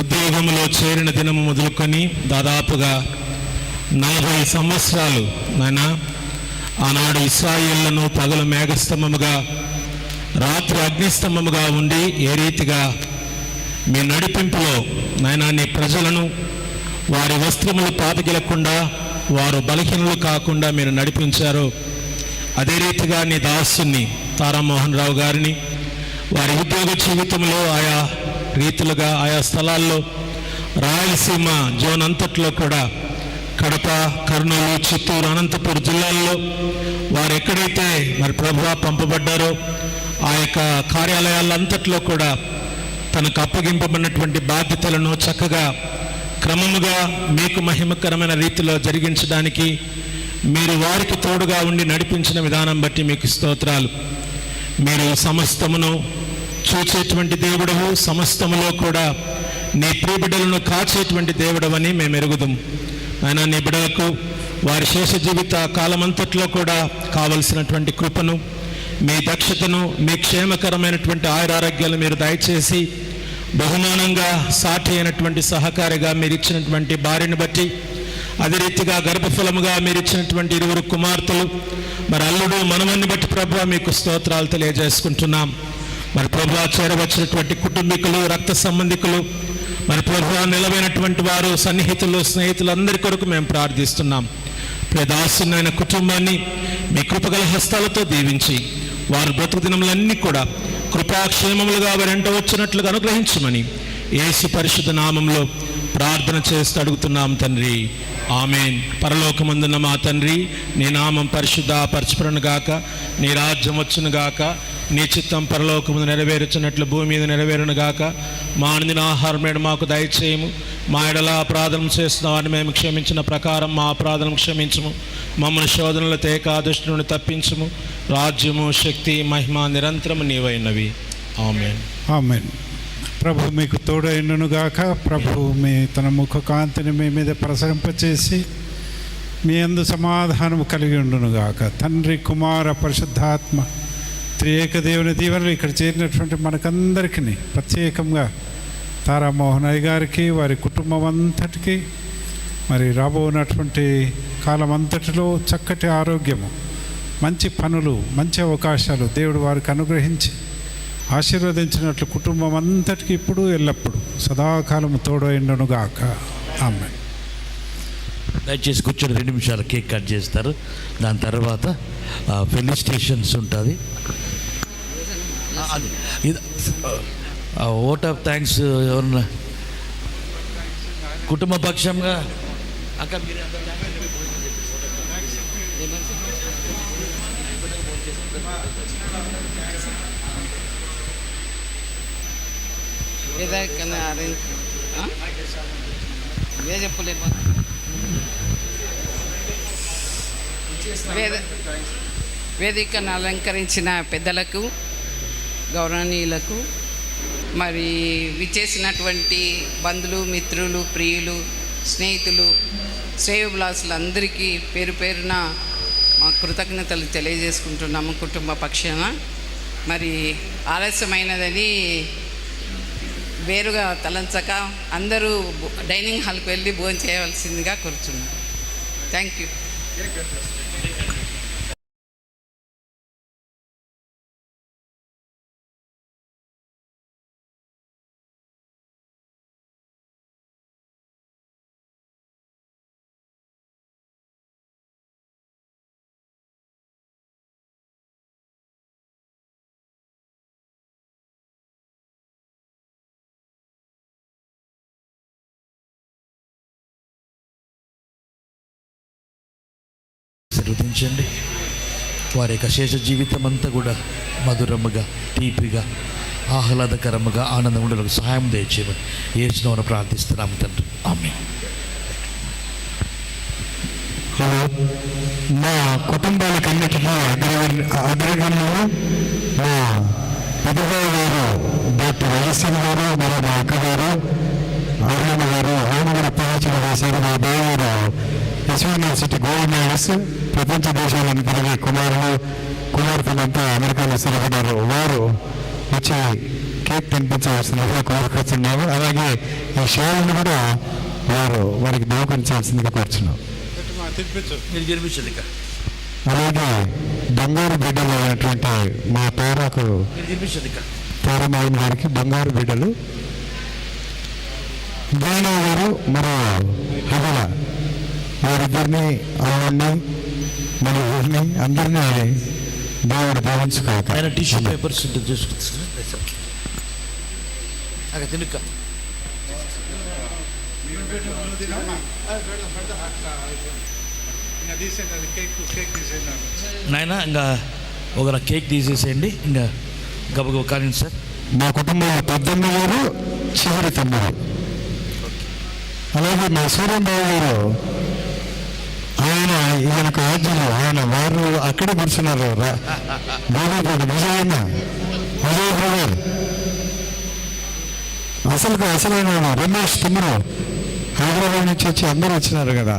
ఉద్యోగంలో చేరిన దినము మొదలుకొని దాదాపుగా 40 సంవత్సరాలు నాయన ఆనాడు ఇశ్రాయేళ్లను పగలు మేఘస్తంభముగా, రాత్రి అగ్నిస్తంభముగా ఉండి ఏ రీతిగా మీ నడిపింపులో నాయన నీ ప్రజలను వారి వస్త్రములు పాతగిలకుండా, వారు బలహీనులు కాకుండా మీరు నడిపించారు. అదే రీతిగా నీ దాసుని తారామోహన్ రావు గారిని వారి ఉద్యోగ జీవితంలో ఆయా రీతులుగా ఆయా స్థలాల్లో రాయలసీమ జోన్ అంతట్లో కూడా కడప, కర్నూలు, చిత్తూరు, అనంతపురం జిల్లాల్లో వారు ఎక్కడైతే మరి ప్రభువా పంపబడ్డారో ఆ యొక్క కార్యాలయాలంతట్లో కూడా తనకు అప్పగింపబడినటువంటి బాధ్యతలను చక్కగా క్రమముగా మీకు మహిమకరమైన రీతిలో జరిగించడానికి మీరు వారికి తోడుగా ఉండి నడిపించిన విధానం బట్టి మీకు స్తోత్రాలు. మీరు సమస్తమును చూచేటువంటి దేవుడవు, సమస్తములో కూడా నీ ప్రియబిడ్డలను కాచేటువంటి దేవుడవని మేము ఎరుగుదాం. ఆయన నీ బిడ్డలకు వారి శేష జీవిత కాలమంతట్లో కూడా కావలసినటువంటి కృపను, మీ దక్షతను, మీ క్షేమకరమైనటువంటి ఆయురారోగ్యాలు మీరు దయచేసి బహుమానంగా సాటి అయినటువంటి సహకారిగా మీరు ఇచ్చినటువంటి భార్యను బట్టి, అదే రీతిగా గర్భఫలముగా మీరు ఇచ్చినటువంటి 20 కుమార్తెలు, మరి అల్లుడు మనవన్ని బట్టి ప్రభువా మీకు స్తోత్రాలు తెలియజేసుకుంటున్నాం. మరి ప్రభువా చేరవచ్చినటువంటి కుటుంబీకులు, రక్త సంబంధికులు, మరి ప్రభువా నిలవైనటువంటి వారు, సన్నిహితులు, స్నేహితులందరి కొరకు మేము ప్రార్థిస్తున్నాం. ప్రియదాసునైన కుటుంబాన్ని మీ కృపగల హస్తాలతో దీవించి వారు బ్రతుకు దినములన్నీ కూడా కృపాక్షేమములుగా వారెంట వచ్చినట్లుగా అనుగ్రహించమని యేసు పరిశుద్ధ నామంలో ప్రార్థన చేస్తూ అడుగుతున్నాం తండ్రి. ఆమేన్. పరలోకమందున్న మా తండ్రి, నీ నామం పరిశుద్ధపరచబడును గాక, నీ రాజ్యం వచ్చును గాక, నీ చిత్తం పరలోకముందు నెరవేర్చున్నట్లు భూమి మీద నెరవేరును గాక. మా అనుదిన ఆహారం నేడు మాకు దయచేయము. మా ఎడల అపరాధం చేస్తున్న వారిని మేము క్షమించిన ప్రకారం మా అపరాధం క్షమించము. మమ్మల్ని శోధనలు తేక దుష్టు నుండి తప్పించము. రాజ్యము, శక్తి, మహిమ నిరంతరము నీవైనవి. ఆమేన్. ఆమేన్. ప్రభు మీకు తోడైండును గాక. ప్రభు మీ తన ముఖ కాంతిని మీ మీద ప్రసరింపచేసి మీ యందు సమాధానము కలిగి ఉండును గాక. తండ్రి, కుమార, పరిశుద్ధాత్మ త్రియేక దేవుని దీవెనలు ఇక్కడ చేరినటువంటి మనకందరికీ, ప్రత్యేకంగా తారామోహన్ అయ్య గారికి, వారి కుటుంబం అంతటికి, మరి రాబోనటువంటి కాలం అంతటిలో చక్కటి ఆరోగ్యము, మంచి పనులు, మంచి అవకాశాలు దేవుడు వారికి అనుగ్రహించి ఆశీర్వదించినట్లు కుటుంబం అంతటికి ఇప్పుడు ఎల్లప్పుడూ సదాకాలము తోడైండును గాక. ఆమేన్. దయచేసి కూర్చొని 2 నిమిషాలు కేక్ కట్ చేస్తారు. దాని తర్వాత ఫెలిసిటేషన్స్ ఉంటుంది. ఓట్ ఆఫ్ థ్యాంక్స్ ఎవరన్నా కుటుంబ పక్షంగా అక్క మీరు వేదికను అలంకరించిన పెద్దలకు, గౌరవనీయులకు, మరి విచ్చేసినటువంటి బంధువులు, మిత్రులు, ప్రియులు, స్నేహితులు, శ్రేయోభిలాసులందరికీ పేరు పేరున మా కృతజ్ఞతలు తెలియజేసుకుంటున్నాము కుటుంబ పక్షాన. మరి ఆలస్యమైనదని వేరుగా తలంచక అందరూ డైనింగ్ హాల్కి వెళ్ళి భోజనం చేయవలసిందిగా కోరుచున్నాను. Thank you. ఆశీర్వదించండి. వారి యొక్క శేష జీవితం అంతా కూడా మధురముగా, తీపిగా, ఆహ్లాదకరముగా, ఆనందం ఉండడానికి సహాయం దయచేయమని యేసునామమున ప్రార్థిస్తున్నాము తండ్రి. ఆమేన్. మా కుటుంబాలకన్నిటికీ అగ్రగణ్యులు మా పెద్దబాబు గారు డాక్టర్ వైఎస్ఎన్ గారు, మరి మా అక్కగారు ఆర్యమ్మ గారు, ఆయన కూడా ప్రవచన చేశారు. మా బావగారు యూనివర్సిటీ గోల్డ్ మెడల్స్, ప్రపంచ దేశాలను తిరిగే కుమార్తెలంతా అమెరికాలో స్థిరపడ్డారు. వారు వచ్చి కేక్ తినిపించవలసిందిగా కోరుకొస్తున్నాము. అలాగే ఈ షోలను కూడా వారికి బహుకరించాల్సిందిగా కోరుచున్నాం. మీరు జరిపించండి. ఇక అలాగే బంగారు బిడ్డలు అయినటువంటి మా పేరకు మీరు జరిపించండి. ఇక తారమాయన్ గారికి బంగారు బిడ్డలు దేనా గారు, మరో హగల, వారిద్దరిని ఆవిడ్ని మన ఊరిని అందరినీ దేవుడు భావించుకోక. ఆయన టిష్యూ పేపర్స్ చేసుకుంటున్నారు. అక్కడ తినుక నాయన ఇంకా ఒక కేక్ తీసేసేయండి. ఇంకా గబగబ కానీ సార్. మా కుటుంబంలో పెద్దమ్మ గారు, చివరి తమ్ముడు, అలాగే మా సూర్యంబాబు గారు, ఈయనకు ఆజ్ఞలు, వారు అక్కడే కూర్చున్నారు. విజయన్న బ్రదర్, అసలైన రమేష్ తమ్ముడు హైదరాబాద్ నుంచి వచ్చి అందరూ వచ్చినారు కదా.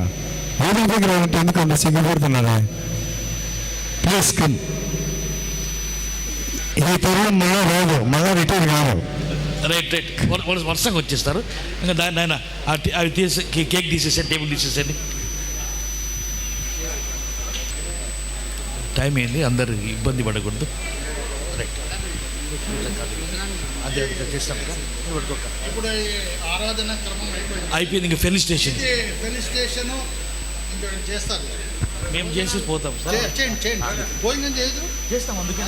వేదిక దగ్గర ఉంటే ఎందుకు అంత సిగ్గుపడుతున్నారా? Please come. ఈ తరుణం మళ్ళా రాదు, మళ్ళా రిటర్న్ కాదు. రైట్ వరుసగా వచ్చేస్తారు. ఇంకా దాన్ని ఆయన అవి తీసి కేక్ తీసేసండి, టేబుల్ తీసేసండి. టైం ఏంది, అందరు ఇబ్బంది పడకూడదు. రైట్ అదే చేస్తాం. ఇప్పుడు ఆరాధన క్రమం అయిపోయింది. ఇంకా ఫెయిల్ స్టేషన్ చేస్తారు. మేము చేసి పోతాం సార్. భోజనం చేయదు చేస్తాం. అందుకే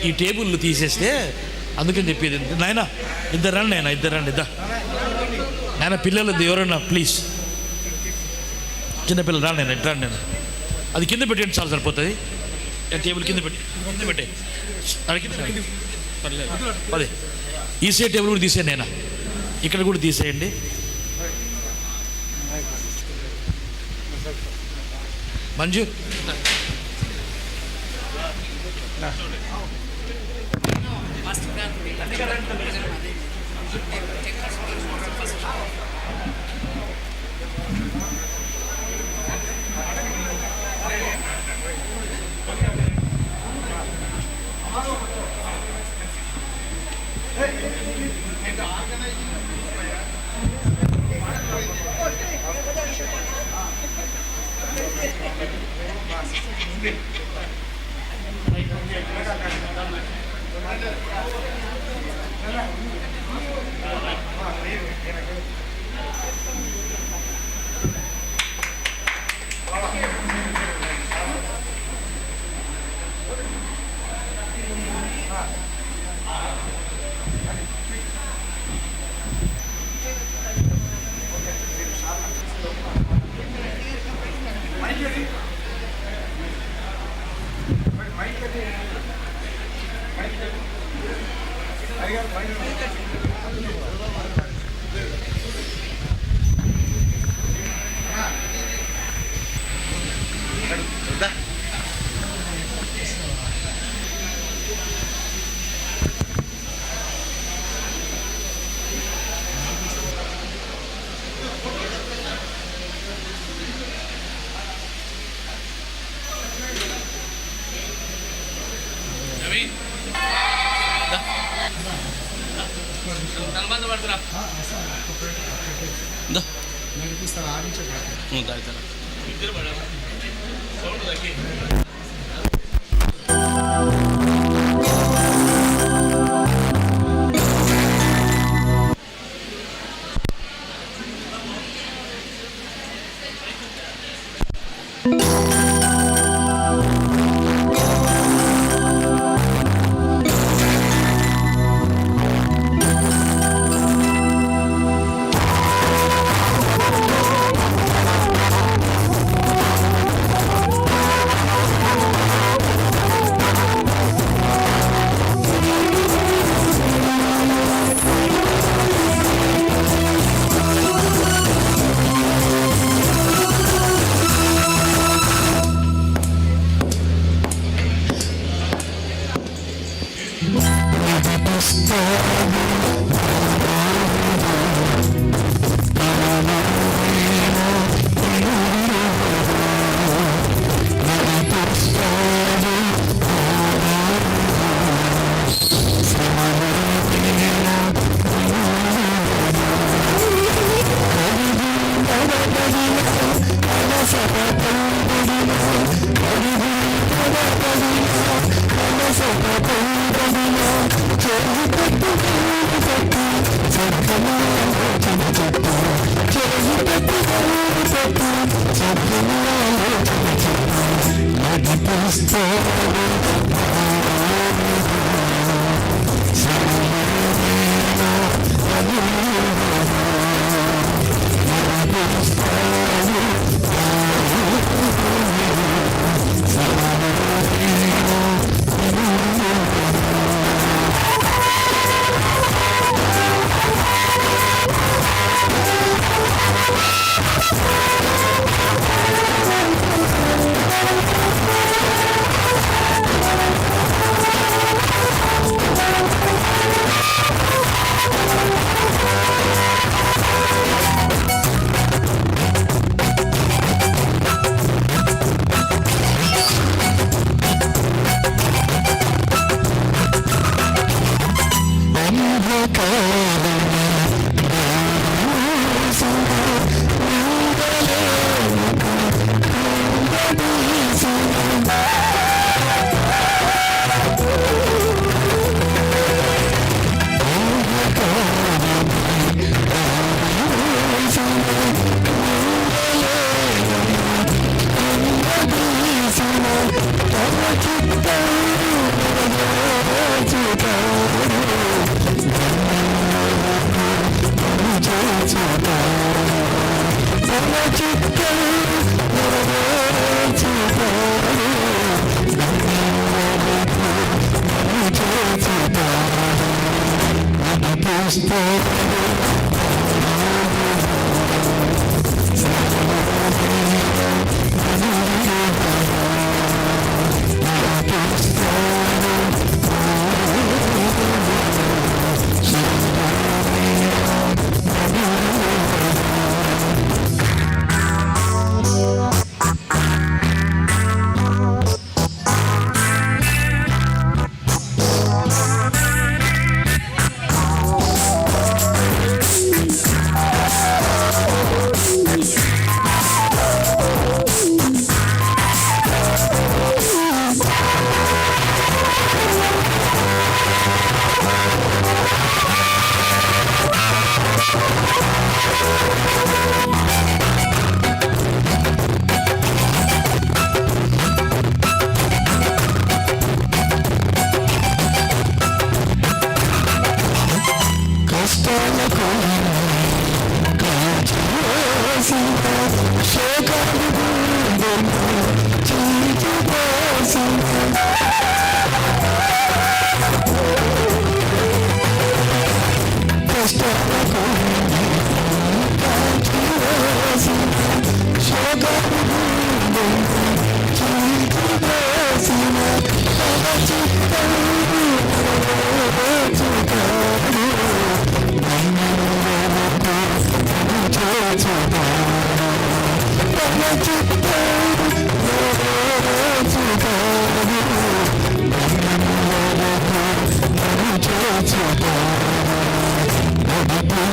ఈ టేబుల్ తీసేస్తే అందుకని చెప్పేది. నాయన ఇద్దరు రండి, నాయన ఇద్దరు రండి. నాయన పిల్లలు ఎవరన్నా ప్లీజ్, చిన్నపిల్లలు రాండి, నేను ఇట్లా నేను అది కింద పెట్టండి, చాలా సరిపోతుంది. టేబుల్ కింద పెట్టే అదే ఈ సైడ్ టేబుల్ కూడా తీసేయండి. నేను ఇక్కడ కూడా తీసేయండి. Manju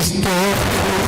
Thank you.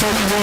Thank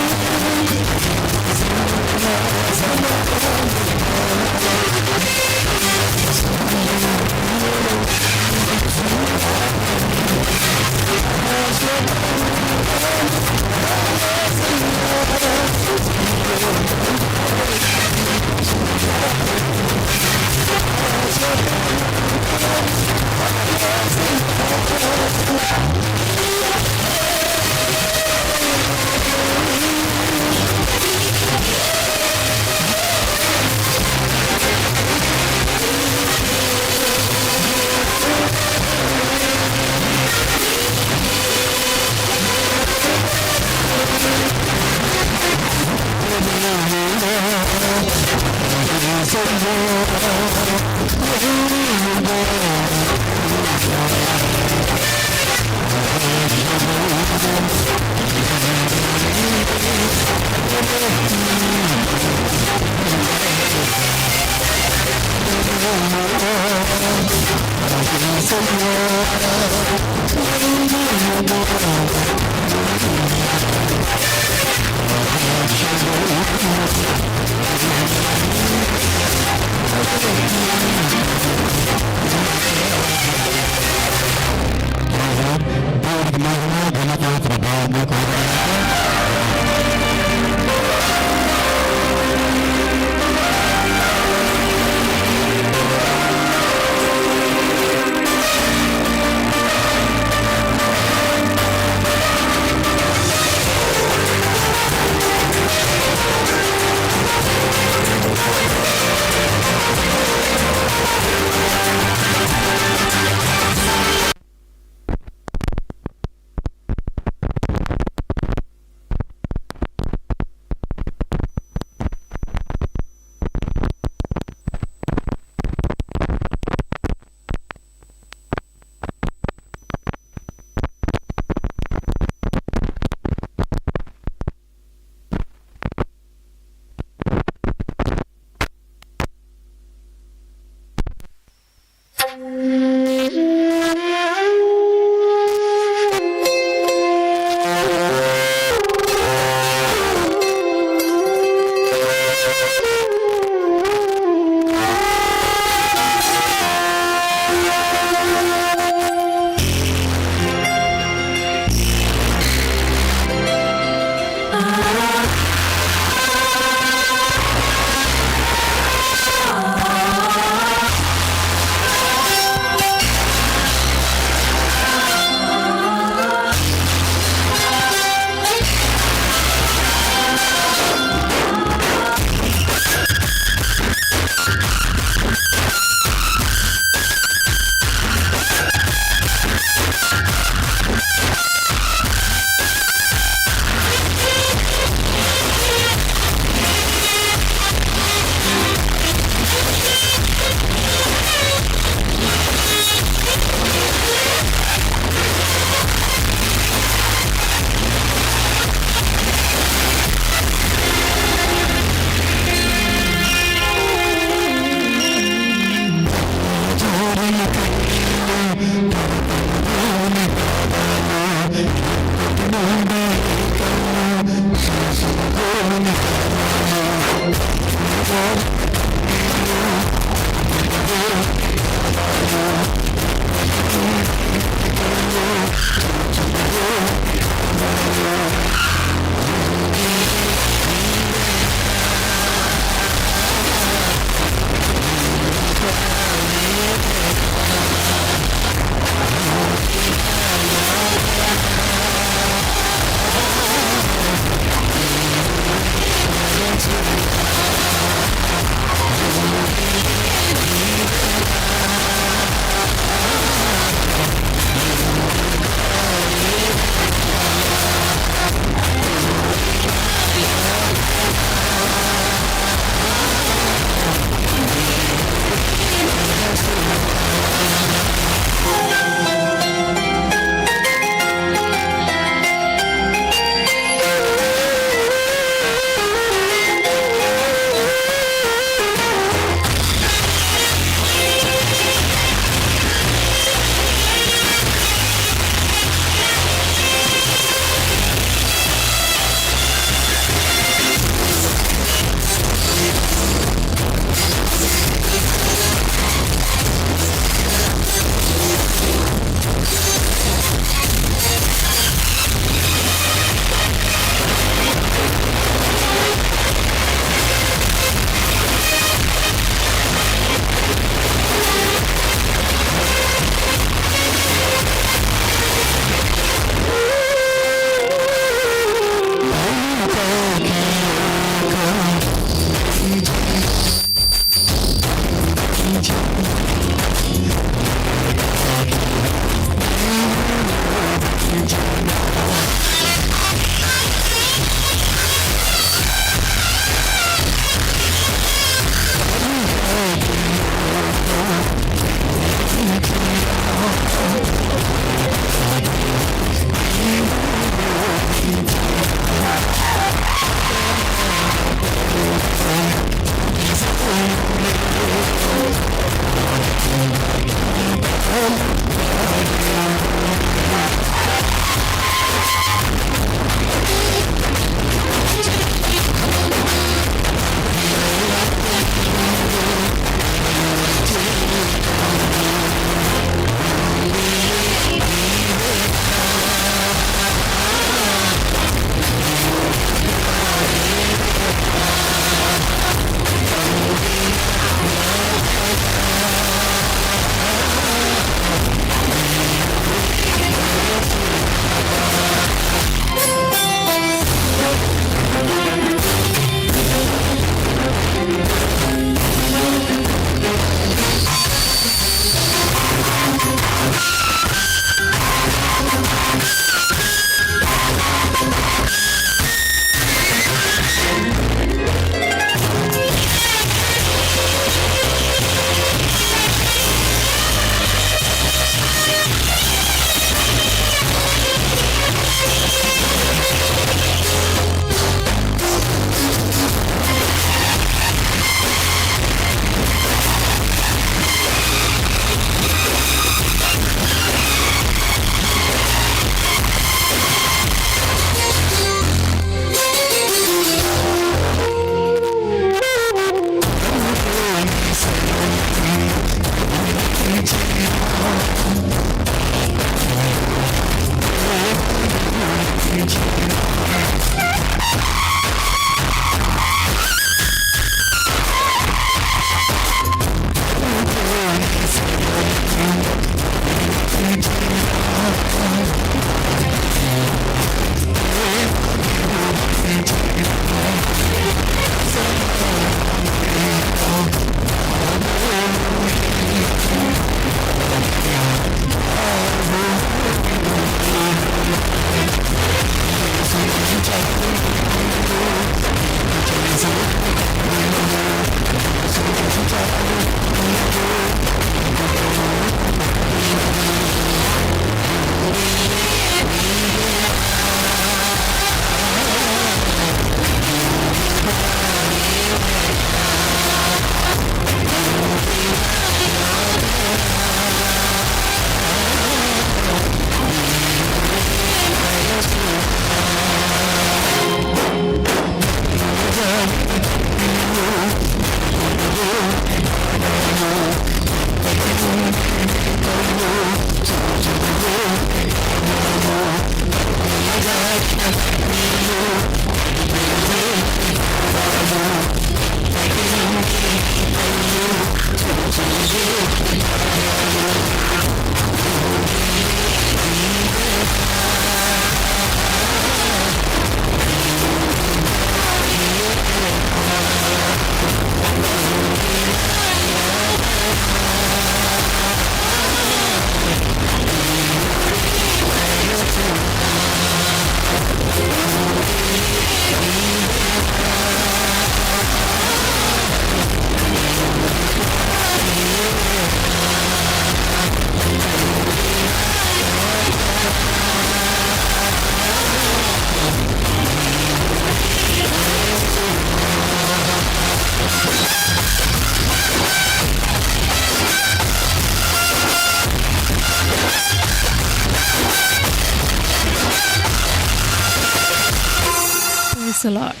praise Lord.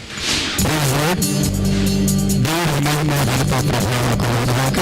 దేవుడి మహిమ ఘనత ప్రభావం కలుగుగాక.